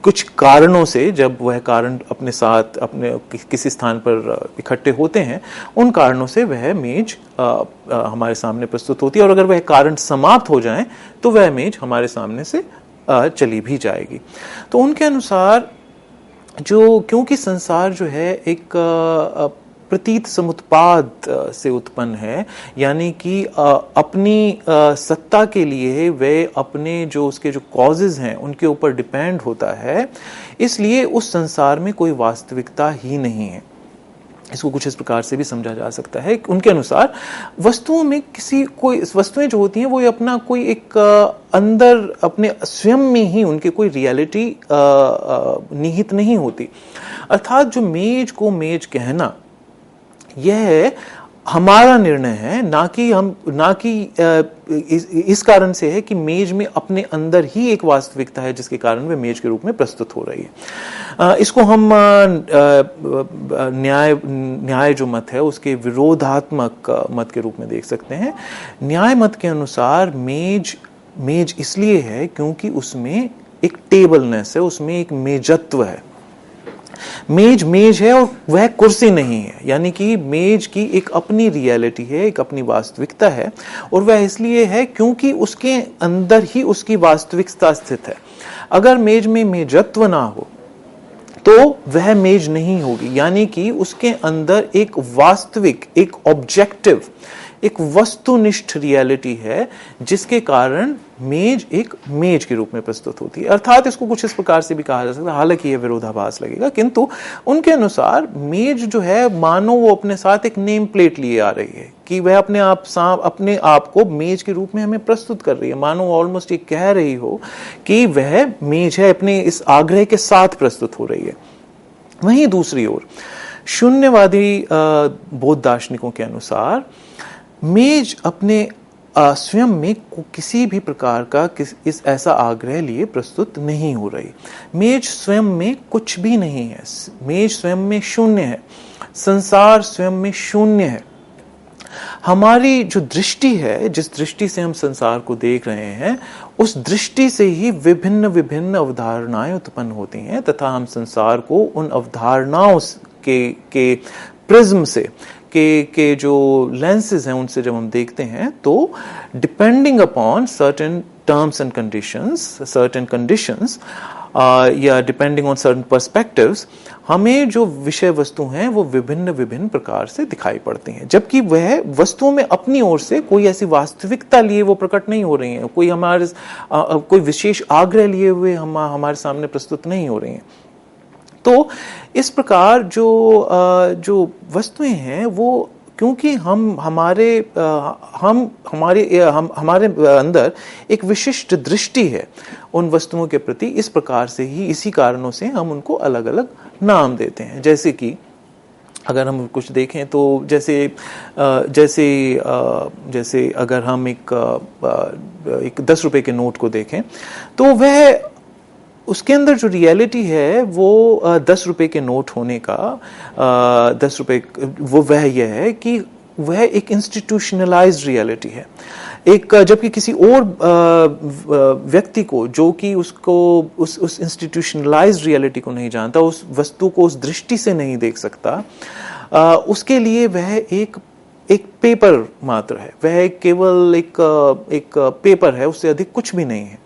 कुछ कारणों से, जब वह कारण अपने साथ अपने किसी स्थान पर इकट्ठे होते हैं, उन कारणों से वह मेज हमारे सामने प्रस्तुत होती है, और अगर वह कारण समाप्त हो जाएं तो वह मेज हमारे सामने से चली भी जाएगी। तो उनके अनुसार क्योंकि संसार जो है एक प्रतीत समुत्पाद से उत्पन्न है, यानी कि अपनी सत्ता के लिए वे अपने उसके जो कॉजेज हैं उनके ऊपर डिपेंड होता है, इसलिए उस संसार में कोई वास्तविकता ही नहीं है। इसको कुछ इस प्रकार से भी समझा जा सकता है। उनके अनुसार वस्तुओं में कोई वस्तुएं जो होती हैं वो अपना कोई एक अंदर अपने स्वयं में ही उनके कोई रियलिटी निहित नहीं होती। अर्थात जो मेज को मेज कहना, यह हमारा निर्णय है, ना कि इस कारण से है कि मेज में अपने अंदर ही एक वास्तविकता है जिसके कारण वे मेज के रूप में प्रस्तुत हो रही है। इसको हम न्याय जो मत है उसके विरोधात्मक मत के रूप में देख सकते हैं। न्याय मत के अनुसार मेज इसलिए है क्योंकि उसमें एक टेबलनेस है, उसमें एक मेजत्व है। मेज है और वह कुर्सी नहीं है, यानी कि मेज की एक अपनी रियलिटी है, एक अपनी वास्तविकता है, और वह इसलिए है क्योंकि उसके अंदर ही उसकी वास्तविकता स्थित है। अगर मेज में मेजत्व ना हो तो वह मेज नहीं होगी, यानी कि उसके अंदर एक वास्तविक, एक ऑब्जेक्टिव, एक वस्तुनिष्ठ रियलिटी है जिसके कारण मेज एक मेज के रूप में प्रस्तुत होती है। अर्थात इसको कुछ इस प्रकार से भी कहा जा सकता है, हालांकि यह विरोधाभास लगेगा, किंतु उनके अनुसार मेज जो है मानो वो अपने साथ एक नेम प्लेट लिए आ रही है कि वह अपने आप को मेज के रूप में हमें प्रस्तुत कर रही है, मानो ऑलमोस्ट ये कह रही हो कि वह मेज है, अपने इस आग्रह के साथ प्रस्तुत हो रही है। वहीं दूसरी ओर शून्यवादी बौद्ध दार्शनिकों के अनुसार मेज अपने स्वयं में किसी भी प्रकार का इस ऐसा आग्रह लिए प्रस्तुत नहीं हो रही। मेज स्वयं में कुछ भी नहीं है, मेज स्वयं में शून्य है, संसार स्वयं में शून्य है। हमारी जो दृष्टि है, जिस दृष्टि से हम संसार को देख रहे हैं, उस दृष्टि से ही विभिन्न विभिन्न अवधारणाएं उत्पन्न होती हैं तथा हम संसार को उन अवधारणाओं के प्रिज्म से के जो लेंसेज हैं उनसे जब हम देखते हैं तो depending upon certain terms and conditions, certain conditions या डिपेंडिंग ऑन सर्टेन पर्सपेक्टिव्स, हमें जो विषय वस्तु हैं वो विभिन्न विभिन्न प्रकार से दिखाई पड़ती हैं, जबकि वह वस्तुओं में अपनी ओर से कोई ऐसी वास्तविकता लिए वो प्रकट नहीं हो रही हैं, कोई विशेष आग्रह लिए हुए हमारे सामने प्रस्तुत नहीं हो रही हैं। तो इस प्रकार जो वस्तुएं हैं वो क्योंकि हमारे अंदर एक विशिष्ट दृष्टि है उन वस्तुओं के प्रति, इस प्रकार से ही इसी कारणों से हम उनको अलग अलग नाम देते हैं। जैसे कि अगर हम कुछ देखें तो जैसे अगर हम एक 10 रुपए के नोट को देखें तो वह उसके अंदर जो रियलिटी है वो 10 रुपए के नोट होने का 10 रुपए वो वह यह है कि वह एक इंस्टीट्यूशनलाइज्ड रियलिटी है। जबकि किसी और व्यक्ति को जो कि उसको उस इंस्टीट्यूशनलाइज्ड रियलिटी को नहीं जानता, उस वस्तु को उस दृष्टि से नहीं देख सकता, उसके लिए वह एक पेपर मात्र है, वह केवल एक पेपर है, उससे अधिक कुछ भी नहीं है।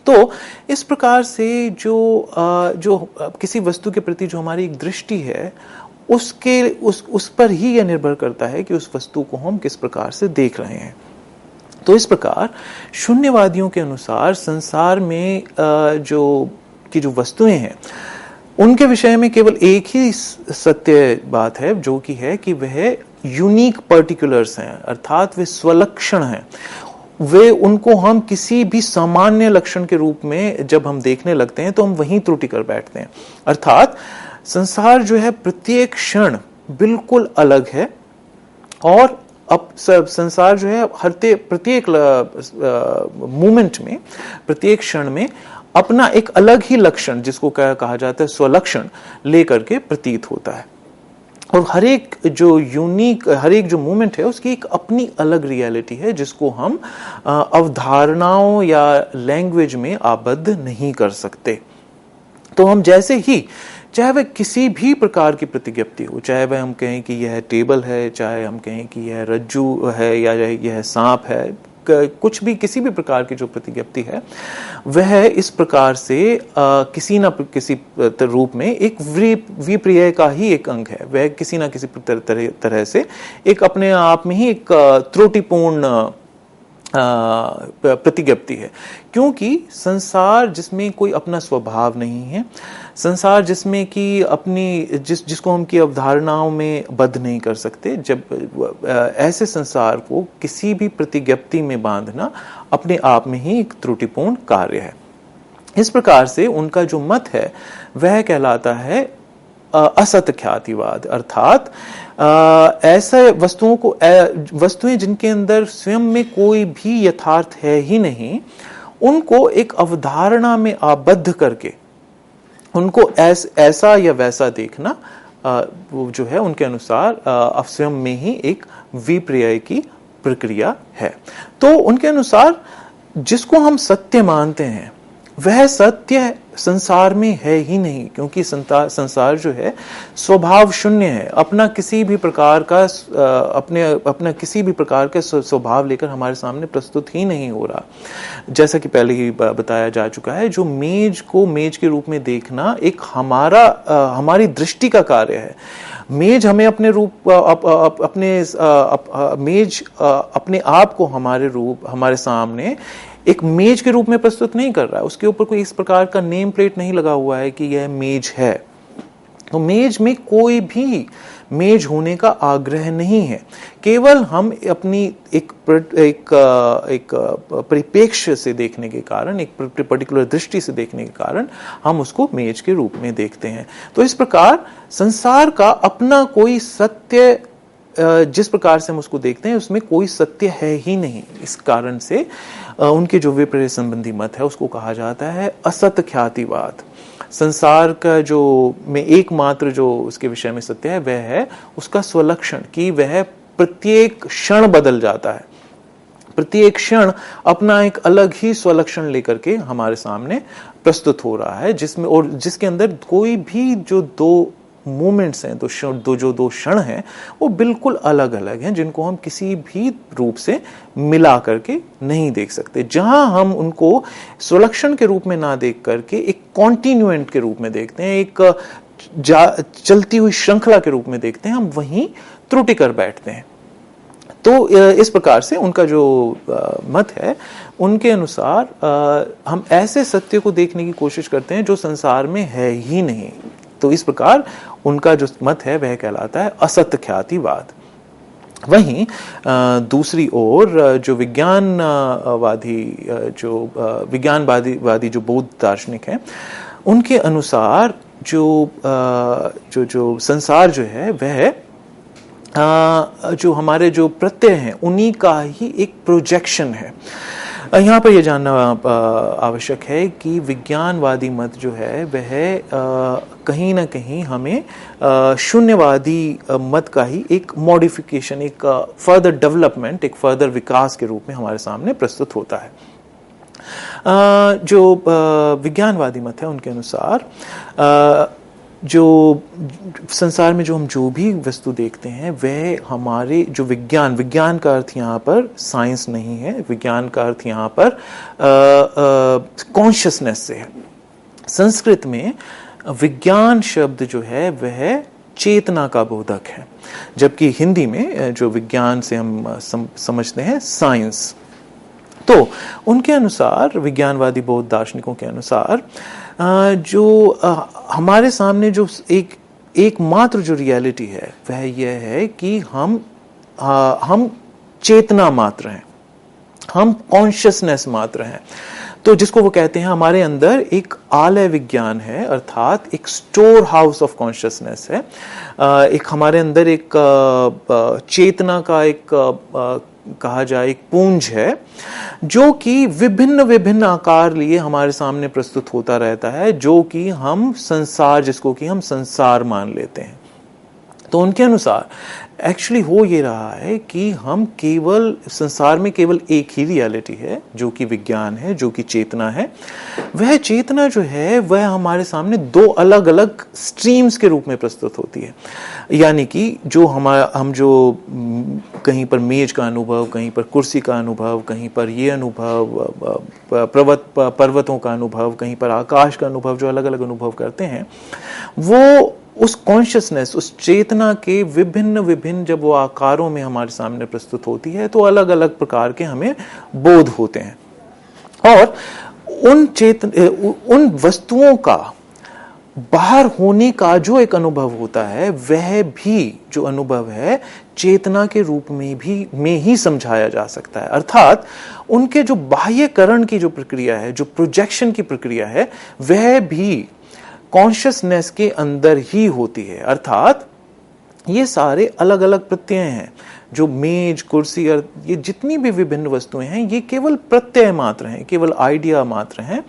तो इस प्रकार से जो किसी वस्तु के प्रति जो हमारी एक दृष्टि है उस पर ही यह निर्भर करता है कि उस वस्तु को हम किस प्रकार से देख रहे हैं। तो इस प्रकार शून्यवादियों के अनुसार संसार में जो वस्तुएं हैं उनके विषय में केवल एक ही सत्य बात है, जो कि है कि वह यूनिक पर्टिकुलर्स हैं, अर्थात वे स्वलक्षण हैं। वे उनको हम किसी भी सामान्य लक्षण के रूप में जब हम देखने लगते हैं तो हम वहीं त्रुटि कर बैठते हैं। अर्थात संसार जो है प्रत्येक क्षण बिल्कुल अलग है और अब संसार जो है प्रत्येक मोमेंट में, प्रत्येक क्षण में अपना एक अलग ही लक्षण, जिसको कहा जाता है स्वलक्षण, लेकर के प्रतीत होता है। और हर एक जो मोमेंट है उसकी एक अपनी अलग रियलिटी है जिसको हम अवधारणाओं या लैंग्वेज में आबद्ध नहीं कर सकते। तो हम जैसे ही, चाहे वह किसी भी प्रकार की प्रतिज्ञप्ति हो, चाहे वह हम कहें कि यह टेबल है, चाहे हम कहें कि यह रज्जू है या यह सांप है, कुछ भी, किसी भी प्रकार की जो प्रतिज्ञप्ति है वह इस प्रकार से किसी न किसी रूप में एक विपर्यय का ही एक अंग है। वह किसी न किसी तरह से एक अपने आप में ही एक त्रुटिपूर्ण प्रतिज्ञप्ति है, क्योंकि संसार जिसमें कोई अपना स्वभाव नहीं है, संसार जिसमें कि जिसको हम की अवधारणाओं में बद्ध नहीं कर सकते, जब ऐसे संसार को किसी भी प्रतिज्ञप्ति में बांधना अपने आप में ही एक त्रुटिपूर्ण कार्य है। इस प्रकार से उनका जो मत है वह कहलाता है असत ख्यातिवाद, अर्थात ऐसे वस्तुएं जिनके अंदर स्वयं में कोई भी यथार्थ है ही नहीं, उनको एक अवधारणा में आबद्ध करके उनको ऐसा या वैसा देखना वो जो है उनके अनुसार स्वयं में ही एक विपर्यय की प्रक्रिया है। तो उनके अनुसार जिसको हम सत्य मानते हैं वह सत्य संसार में है ही नहीं, क्योंकि संसार जो है स्वभाव शून्य है, अपना किसी भी प्रकार का स्वभाव लेकर हमारे सामने प्रस्तुत ही नहीं हो रहा। जैसा कि पहले ही बताया जा चुका है, जो मेज को मेज के रूप में देखना एक हमारी दृष्टि का कार्य है। मेज हमें अपने रूप मेज अपने आप को हमारे सामने एक मेज के रूप में प्रस्तुत नहीं कर रहा है। उसके ऊपर कोई इस प्रकार का नेम प्लेट नहीं लगा हुआ है कि यह मेज है। तो मेज में कोई भी मेज होने का आग्रह नहीं है, केवल हम अपनी एक परिप्रेक्ष्य से देखने के कारण, एक पर्टिकुलर दृष्टि से देखने के कारण हम उसको मेज के रूप में देखते हैं। तो इस प्रकार संसार का अपना कोई सत्य, जिस प्रकार से हम उसको देखते हैं उसमें कोई सत्य है ही नहीं। इस कारण से उनके जो विपर्यय संबंधी मत है उसको कहा जाता है असत ख्यातिवाद। संसार का जो में एकमात्र जो उसके विषय में सत्य है वह है उसका स्वलक्षण, कि वह प्रत्येक क्षण बदल जाता है, प्रत्येक क्षण अपना एक अलग ही स्वलक्षण लेकर के हमारे सामने प्रस्तुत हो रहा है, जिसके अंदर कोई भी जो दो मोमेंट्स हैं, दो क्षण हैं, वो बिल्कुल अलग अलग हैं, जिनको हम किसी भी रूप से मिला करके नहीं देख सकते। जहां हम उनको स्वलक्षण के रूप में ना देख करके एक कॉन्टिन्यूएंट के रूप में देखते हैं, एक चलती हुई श्रृंखला के रूप में देखते हैं, हम वहीं त्रुटि कर बैठते हैं। तो इस प्रकार से उनका जो मत है, उनके अनुसार हम ऐसे सत्य को देखने की कोशिश करते हैं जो संसार में है ही नहीं। तो इस प्रकार उनका जो मत है वह कहलाता है असत ख्यातिवाद। वहीं दूसरी ओर जो विज्ञानवादी जो बौद्ध दार्शनिक हैं, उनके अनुसार जो संसार जो है वह जो हमारे जो प्रत्यय हैं उन्हीं का ही एक प्रोजेक्शन है। यहाँ पर यह जानना आवश्यक है कि विज्ञानवादी मत जो है वह कहीं ना कहीं हमें शून्यवादी मत का ही एक मॉडिफिकेशन, एक फर्दर डेवलपमेंट, एक फर्दर विकास के रूप में हमारे सामने प्रस्तुत होता है। जो विज्ञानवादी मत है उनके अनुसार जो संसार में हम जो भी वस्तु देखते हैं वह हमारे जो विज्ञान का अर्थ यहाँ पर साइंस नहीं है, विज्ञान का अर्थ यहाँ पर कॉन्शियसनेस से है। संस्कृत में विज्ञान शब्द जो है वह चेतना का बोधक है, जबकि हिंदी में जो विज्ञान से हम समझते हैं साइंस। तो उनके अनुसार, विज्ञानवादी बौद्ध दार्शनिकों के अनुसार, जो हमारे सामने जो एकमात्र जो रियलिटी है वह यह है कि हम चेतना मात्र हैं, हम कॉन्शियसनेस मात्र हैं। तो जिसको वो कहते हैं हमारे अंदर एक आलय विज्ञान है, अर्थात एक स्टोर हाउस ऑफ कॉन्शियसनेस है। एक हमारे अंदर एक चेतना का एक कहा जाए एक पुंज है, जो कि विभिन्न विभिन्न आकार लिए हमारे सामने प्रस्तुत होता रहता है, जो कि हम संसार, जिसको कि हम संसार मान लेते हैं। तो उनके अनुसार एक्चुअली हो ये रहा है कि हम केवल संसार में केवल एक ही रियलिटी है, जो कि विज्ञान है, जो कि चेतना है। वह चेतना जो है वह हमारे सामने दो अलग अलग स्ट्रीम्स के रूप में प्रस्तुत होती है। यानी कि हम जो कहीं पर मेज का अनुभव, कहीं पर कुर्सी का अनुभव, कहीं पर ये अनुभव, पर्वतों का अनुभव, कहीं पर आकाश का अनुभव, जो अलग अलग अनुभव करते हैं, वो उस कॉन्शियसनेस, उस चेतना के विभिन्न विभिन्न जब वो आकारों में हमारे सामने प्रस्तुत होती है तो अलग अलग प्रकार के हमें बोध होते हैं। और उन वस्तुओं का बाहर होने का जो एक अनुभव होता है, वह भी जो अनुभव है चेतना के रूप में ही समझाया जा सकता है। अर्थात उनके जो बाह्यकरण की जो प्रक्रिया है, जो प्रोजेक्शन की प्रक्रिया है, वह भी कॉन्शियसनेस के अंदर ही होती है। अर्थात ये सारे अलग अलग प्रत्यय हैं, जो मेज, कुर्सी और ये जितनी भी विभिन्न वस्तुएं हैं, ये केवल प्रत्यय मात्र हैं, केवल आइडिया मात्र हैं,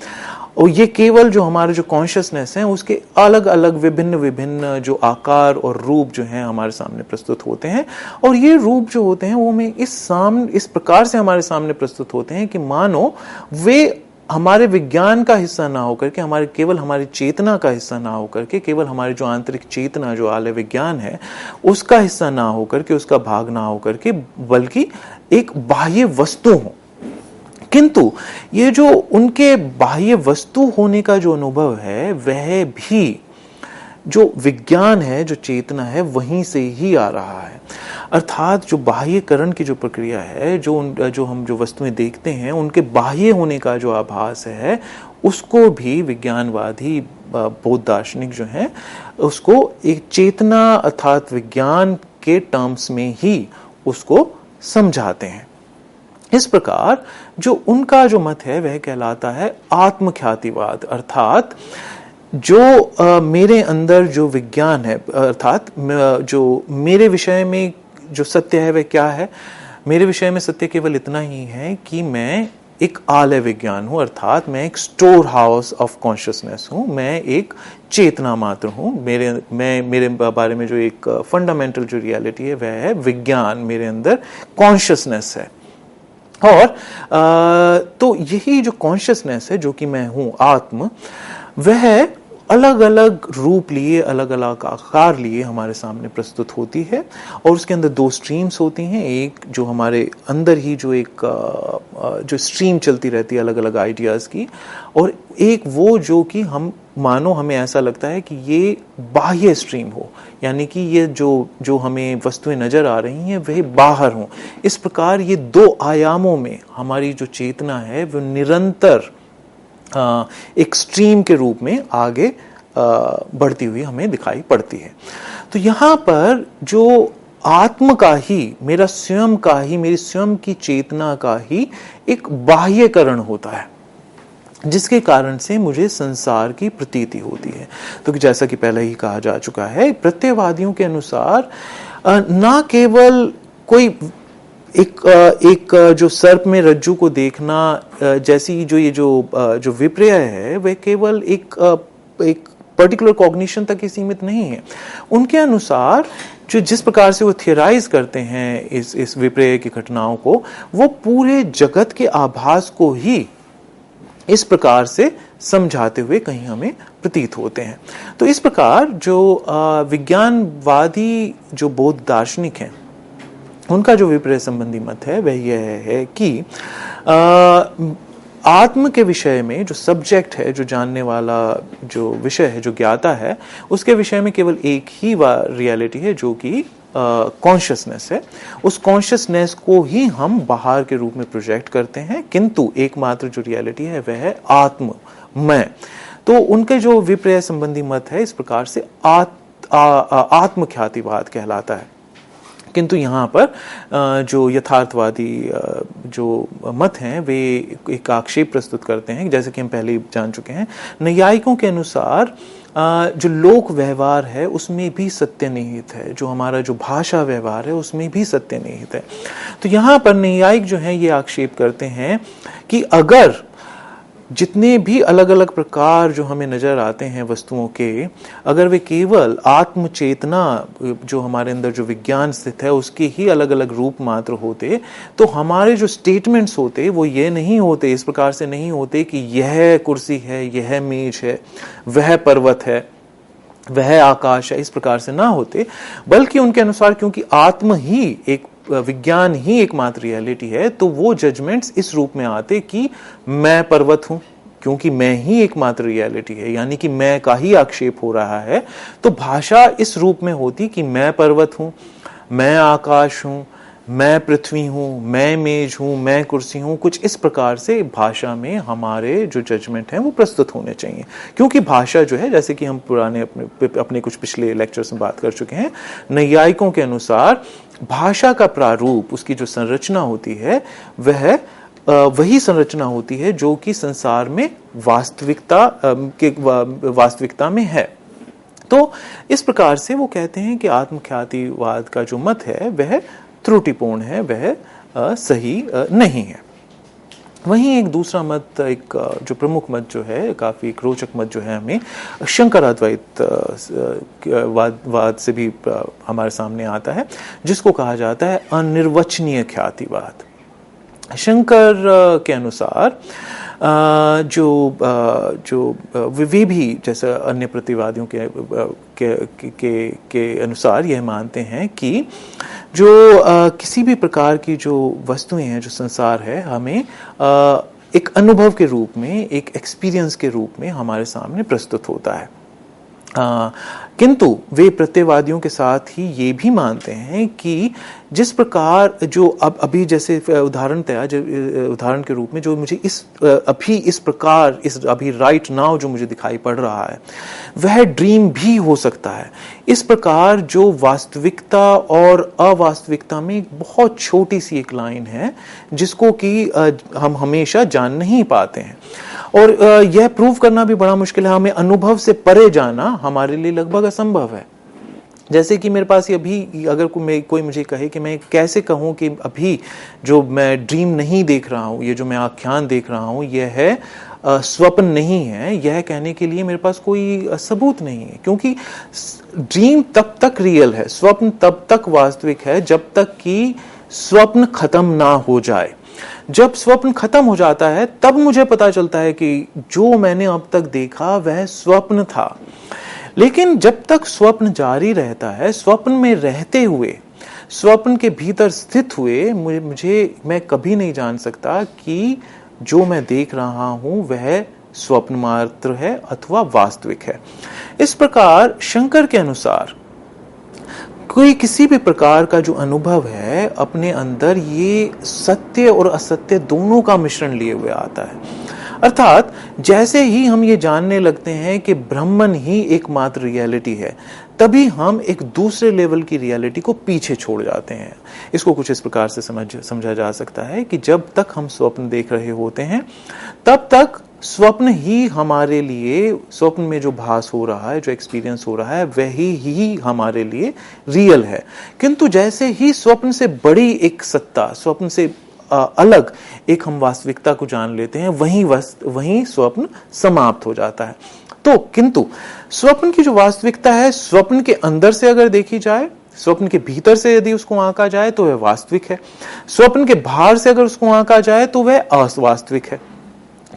और ये केवल जो हमारे जो कॉन्शियसनेस है उसके अलग अलग विभिन्न विभिन्न जो आकार और रूप जो हैं हमारे सामने प्रस्तुत होते हैं। और ये रूप जो होते हैं वो हमें इस प्रकार से हमारे सामने प्रस्तुत होते हैं कि मानो वे हमारे विज्ञान का हिस्सा ना होकर के, केवल हमारी चेतना का हिस्सा ना होकर के, केवल हमारी जो आंतरिक चेतना जो आलय विज्ञान है उसका हिस्सा ना होकर के, उसका भाग ना होकर के, बल्कि एक बाह्य वस्तु हो। किंतु ये जो उनके बाह्य वस्तु होने का जो अनुभव है वह भी जो विज्ञान है, जो चेतना है, वहीं से ही आ रहा है। अर्थात जो बाह्यकरण की जो प्रक्रिया है, जो हम जो वस्तुएं देखते हैं उनके बाह्य होने का जो आभास है, उसको भी विज्ञानवादी बौद्ध दार्शनिक जो हैं उसको एक चेतना अर्थात विज्ञान के टर्म्स में ही उसको समझाते हैं। इस प्रकार जो उनका जो मत है वह कहलाता है आत्मख्यातिवाद। अर्थात जो मेरे अंदर जो विज्ञान है, अर्थात जो मेरे विषय में जो सत्य है वह क्या है? मेरे विषय में सत्य केवल इतना ही है कि मैं एक आलय विज्ञान हूं, अर्थात मैं एक स्टोर हाउस ऑफ कॉन्शियसनेस हूं, मैं एक चेतना मात्र हूं। मेरे बारे में जो एक फंडामेंटल जो रियलिटी है वह है विज्ञान, मेरे अंदर कॉन्शियसनेस है। और तो यही जो कॉन्शियसनेस है जो कि मैं हूं आत्म, वह अलग अलग रूप लिए, अलग अलग आकार लिए हमारे सामने प्रस्तुत होती है। और उसके अंदर दो स्ट्रीम्स होती हैं, एक जो हमारे अंदर ही जो एक जो स्ट्रीम चलती रहती है अलग अलग आइडियाज की, और एक वो जो कि हमें ऐसा लगता है कि ये बाह्य स्ट्रीम हो, यानी कि ये जो हमें वस्तुएं नजर आ रही हैं वह बाहर हो। इस प्रकार ये दो आयामों में हमारी जो चेतना है वो निरंतर एक स्ट्रीम के रूप में आगे बढ़ती हुई हमें दिखाई पड़ती है। तो यहाँ पर जो आत्म का ही, मेरा स्वयं का ही, मेरी स्वयं की चेतना का ही एक बाह्यकरण होता है, जिसके कारण से मुझे संसार की प्रतीति होती है। तो जैसा कि पहले ही कहा जा चुका है, प्रत्ययवादियों के अनुसार ना केवल कोई एक जो सर्प में रज्जू को देखना जैसी जो विपर्य है वह केवल एक पर्टिकुलर कॉग्निशन तक ही सीमित नहीं है। उनके अनुसार जिस प्रकार से वो थियराइज करते हैं इस विपर्य की घटनाओं को, वो पूरे जगत के आभास को ही इस प्रकार से समझाते हुए कहीं हमें प्रतीत होते हैं। तो इस प्रकार जो विज्ञानवादी जो बौद्ध दार्शनिक हैं उनका जो विपर्य संबंधी मत है वह यह है कि आत्म के विषय में जो सब्जेक्ट है, जो जानने वाला जो विषय है, जो ज्ञाता है, उसके विषय में केवल एक ही रियलिटी है जो कि कॉन्शियसनेस है। उस कॉन्शियसनेस को ही हम बाहर के रूप में प्रोजेक्ट करते हैं, किंतु एकमात्र जो रियलिटी है वह है आत्म, मैं। तो उनके जो विपर्य संबंधी मत है इस प्रकार से आत्मख्यातिवाद कहलाता है। किंतु यहाँ पर जो यथार्थवादी जो मत हैं वे एक आक्षेप प्रस्तुत करते हैं, जैसे कि हम पहले ही जान चुके हैं। नैयायिकों के अनुसार जो लोक व्यवहार है उसमें भी सत्य निहित है, जो हमारा जो भाषा व्यवहार है उसमें भी सत्य निहित है। तो यहाँ पर नैयायिक जो हैं ये आक्षेप करते हैं कि अगर जितने भी अलग अलग प्रकार जो हमें नजर आते हैं वस्तुओं के, अगर वे केवल आत्म चेतना जो हमारे अंदर जो विज्ञान स्थित है उसके ही अलग अलग रूप मात्र होते, तो हमारे जो स्टेटमेंट्स होते वो ये नहीं होते, इस प्रकार से नहीं होते कि यह कुर्सी है, यह मेज है, वह पर्वत है, वह आकाश है, इस प्रकार से ना होते। बल्कि उनके अनुसार क्योंकि आत्म ही एक विज्ञान ही एकमात्र रियलिटी है, तो वो जजमेंट्स इस रूप में आते कि मैं पर्वत हूं, क्योंकि मैं ही एकमात्र रियलिटी है, यानी कि मैं का ही आक्षेप हो रहा है। तो भाषा इस रूप में होती कि मैं पर्वत हूं, मैं आकाश हूं, मैं पृथ्वी हूं, मैं मेज हूं, मैं कुर्सी हूं। कुछ इस प्रकार से भाषा में हमारे जो जजमेंट हैं वो प्रस्तुत होने चाहिए, क्योंकि भाषा जो है, जैसे कि हम पुराने अपने कुछ पिछले लेक्चर्स में बात कर चुके हैं, नैयायिकों के अनुसार भाषा का प्रारूप, उसकी जो संरचना होती है वह वही संरचना होती है जो कि संसार में वास्तविकता में है। तो इस प्रकार से वो कहते हैं कि आत्मख्यातिवाद का जो मत है वह त्रुटिपूर्ण है, वह सही नहीं है। वहीं एक दूसरा मत, एक जो प्रमुख मत जो है, काफी एक रोचक मत जो है, हमें शंकराद्वैत वाद से भी हमारे सामने आता है, जिसको कहा जाता है अनिर्वचनीय ख्यातिवाद। शंकर के अनुसार वे भी जैसे अन्य प्रतिवादियों के अनुसार यह मानते हैं कि जो किसी भी प्रकार की जो वस्तुएं हैं, जो संसार है, हमें एक अनुभव के रूप में, एक एक्सपीरियंस के रूप में हमारे सामने प्रस्तुत होता है। किंतु वे प्रत्ययवादियों के साथ ही ये भी मानते हैं कि जिस प्रकार जो अभी जैसे उदाहरण के रूप में जो मुझे अभी राइट नाउ जो मुझे दिखाई पड़ रहा है, वह ड्रीम भी हो सकता है। इस प्रकार जो वास्तविकता और अवास्तविकता में एक बहुत छोटी सी एक लाइन है, जिसको कि हम हमेशा जान नहीं पाते हैं, और यह प्रूव करना भी बड़ा मुश्किल है। हमें अनुभव से परे जाना हमारे लिए लगभग असंभव है। जैसे कि मेरे पास अभी अगर कोई मुझे कहे कि मैं कैसे कहूं कि अभी जो मैं ड्रीम नहीं देख रहा हूं, ये जो मैं आख्यान देख रहा हूं, यह है स्वप्न नहीं है, यह कहने के लिए मेरे पास कोई सबूत नहीं है, क्योंकि ड्रीम तब तक रियल है, स्वप्न तब तक वास्तविक है जब तक कि स्वप्न खत्म ना हो जाए। जब स्वप्न खत्म हो जाता है तब मुझे पता चलता है कि जो मैंने अब तक देखा वह स्वप्न था। लेकिन जब तक स्वप्न जारी रहता है, स्वप्न में रहते हुए, स्वप्न के भीतर स्थित हुए, मैं कभी नहीं जान सकता कि जो मैं देख रहा हूं वह स्वप्न मात्र है अथवा वास्तविक है। इस प्रकार शंकर के अनुसार कोई किसी भी प्रकार का जो अनुभव है, अपने अंदर ये सत्य और असत्य दोनों का मिश्रण लिए हुए आता है। अर्थात जैसे ही हम ये जानने लगते हैं कि ब्रह्मन ही एकमात्र रियलिटी है, तभी हम एक दूसरे लेवल की रियलिटी को पीछे छोड़ जाते हैं। इसको कुछ इस प्रकार से समझा जा सकता है कि जब तक हम स्वप्न देख रहे होते हैं, तब तक स्वप्न ही हमारे लिए, स्वप्न में जो भास हो रहा है, जो एक्सपीरियंस हो रहा है, वही ही हमारे लिए रियल है। किंतु जैसे ही स्वप्न से बड़ी एक सत्ता, स्वप्न से अलग एक हम वास्तविकता को जान लेते हैं, वहीं स्वप्न समाप्त हो जाता है। तो किंतु स्वप्न की जो वास्तविकता है, स्वप्न के अंदर से अगर देखी जाए, स्वप्न के भीतर से यदि उसको आंका जाए तो वह वास्तविक है, स्वप्न के बाहर से अगर उसको आंका जाए तो वह अवास्तविक है।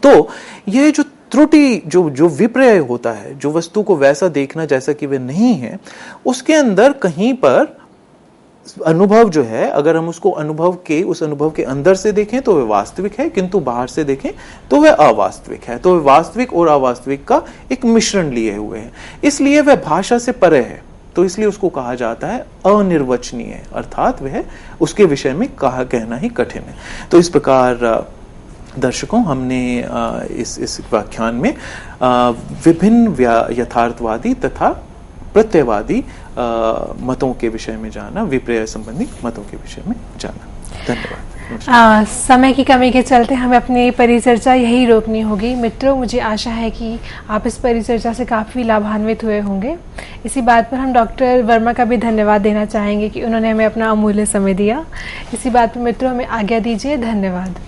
तो यह जो त्रुटि, जो विपर्य होता है, जो वस्तु को वैसा देखना जैसा कि वह नहीं है, उसके अंदर कहीं पर अनुभव जो है, अगर हम उसको उस अनुभव के अंदर से देखें तो वह वास्तविक है, किंतु बाहर से देखें तो वह अवास्तविक है। तो वह वास्तविक और अवास्तविक का एक मिश्रण लिए हुए है, इसलिए वह भाषा से परे है। तो इसलिए उसको कहा जाता है अनिर्वचनीय, अर्थात वह उसके विषय में कहना ही कठिन है। तो इस प्रकार दर्शकों, हमने इस व्याख्यान में विभिन्न यथार्थवादी तथा प्रत्ययवादी मतों के विषय में जाना, विपर्य संबंधी मतों के विषय में जाना। धन्यवाद। समय की कमी के चलते हमें अपनी परिचर्चा यही रोकनी होगी। मित्रों, मुझे आशा है कि आप इस परिचर्चा से काफ़ी लाभान्वित हुए होंगे। इसी बात पर हम डॉक्टर वर्मा का भी धन्यवाद देना चाहेंगे कि उन्होंने हमें अपना अमूल्य समय दिया। इसी बात पर मित्रों, हमें आज्ञा दीजिए। धन्यवाद।